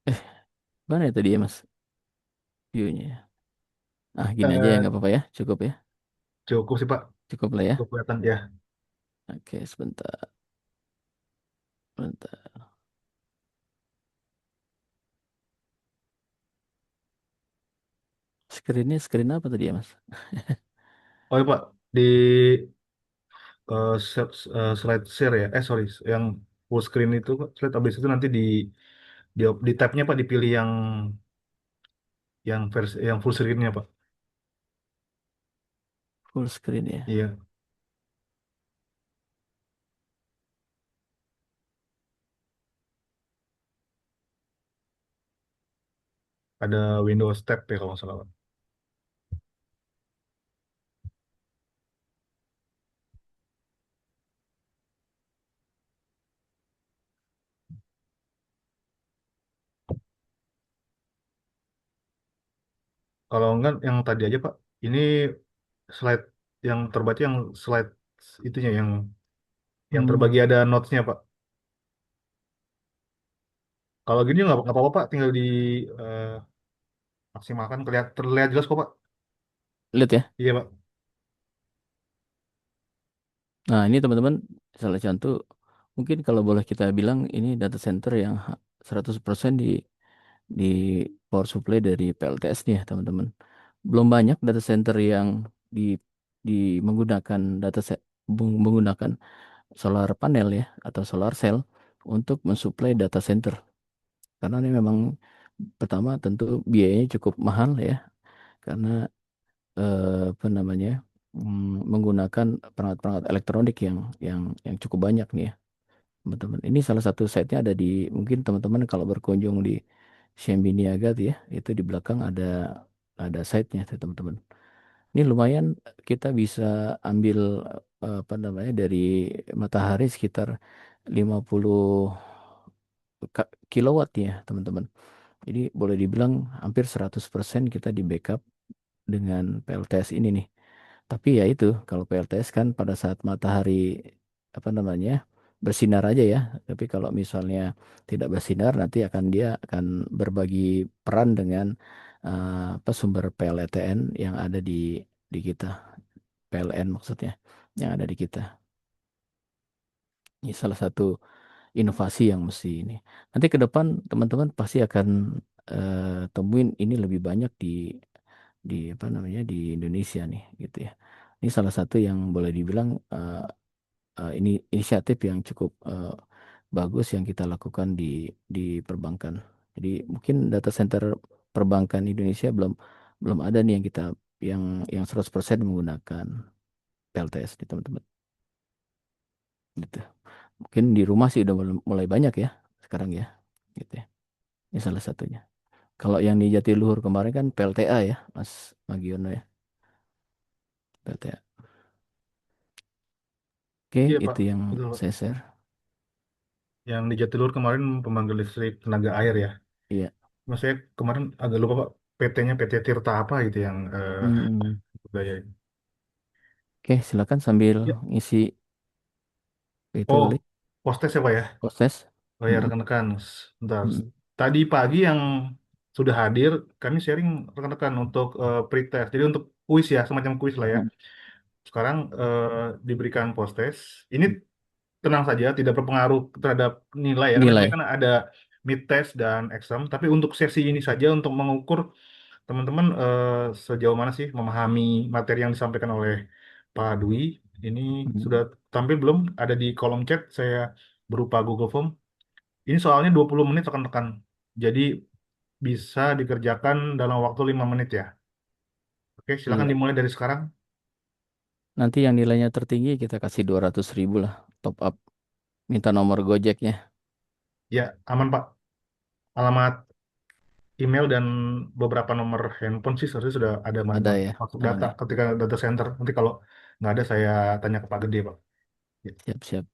Eh, mana ya tadi ya Mas? View-nya ya. Ah, gini aja ya Eh, nggak apa-apa ya. Cukup ya. Cukup sih Pak. Cukup lah ya. Cukup kelihatan ya. Oke, sebentar. Sebentar. Screen-nya screen apa tadi ya Mas? Oh iya Pak, di slide share ya. Sorry, yang full screen itu Pak. Slide habis itu nanti di tab-nya Pak dipilih yang versi yang full screen-nya Pak. Full screen ya. Iya, ada Windows tab ya kalau nggak salah Pak. Kalau enggak yang tadi aja Pak, ini slide yang terbaca yang slide itunya yang Hmm, terbagi ada notes-nya Pak. Kalau gini nggak apa-apa Pak, tinggal di eh, maksimalkan terlihat jelas kok Pak. lihat ya. Iya Pak. Nah, ini teman-teman salah contoh mungkin kalau boleh kita bilang ini data center yang 100% di power supply dari PLTS nih ya, teman-teman. Belum banyak data center yang di di menggunakan menggunakan solar panel ya atau solar cell untuk mensuplai data center. Karena ini memang pertama tentu biayanya cukup mahal ya karena apa namanya menggunakan perangkat-perangkat elektronik yang cukup banyak nih ya teman-teman. Ini salah satu site-nya ada di mungkin teman-teman kalau berkunjung di Shambi Niaga tuh ya itu di belakang ada site-nya tuh teman-teman. Ini lumayan kita bisa ambil apa namanya dari matahari sekitar 50 kilowatt ya teman-teman. Jadi boleh dibilang hampir 100% kita di backup dengan PLTS ini nih. Tapi ya itu, kalau PLTS kan pada saat matahari apa namanya bersinar aja ya. Tapi kalau misalnya tidak bersinar, nanti dia akan berbagi peran dengan apa sumber PLTN yang ada di kita, PLN maksudnya, yang ada di kita. Ini salah satu inovasi yang mesti ini. Nanti ke depan teman-teman pasti akan temuin ini lebih banyak di apa namanya di Indonesia nih gitu ya. Ini salah satu yang boleh dibilang ini inisiatif yang cukup bagus yang kita lakukan di perbankan. Jadi mungkin data center perbankan Indonesia belum belum ada nih yang 100% menggunakan PLTS nih teman-teman. Gitu. Mungkin di rumah sih udah mulai banyak ya sekarang ya. Gitu ya. Ini salah satunya. Kalau yang di Jatiluhur kemarin kan PLTA ya, Mas Magiono ya, PLTA. Oke, Iya Pak. itu yang Betul Pak. saya share. Yang di Jatiluhur kemarin pembangkit listrik tenaga air ya. Iya. Mas saya kemarin agak lupa Pak. PT-nya PT Tirta apa gitu yang Hmm. gaya. Oke, silakan sambil Ya. ngisi itu Oh, kali, postes ya Pak ya. proses. Oh ya Mm-mm. rekan-rekan, bentar. Mm-mm. Tadi pagi yang sudah hadir, kami sharing rekan-rekan untuk pretest. Jadi untuk kuis ya, semacam kuis lah ya. Mm-mm. Sekarang diberikan post test. Ini tenang saja, tidak berpengaruh terhadap nilai ya. Karena nanti Nilai. kan ada mid test dan exam. Tapi untuk sesi ini saja untuk mengukur teman-teman sejauh mana sih memahami materi yang disampaikan oleh Pak Dwi. Ini sudah Mm. tampil belum? Ada di kolom chat saya berupa Google Form. Ini soalnya 20 menit rekan-rekan. Jadi bisa dikerjakan dalam waktu 5 menit ya. Oke, silakan Iya. dimulai dari sekarang. Nanti yang nilainya tertinggi kita kasih 200.000 lah top up. Minta nomor Gojeknya. Ya, aman Pak. Alamat email dan beberapa nomor handphone sih seharusnya sudah ada Ada ya. masuk Oh data ya. ketika data center. Nanti kalau nggak ada saya tanya ke Pak Gede Pak. Ya. Siap-siap.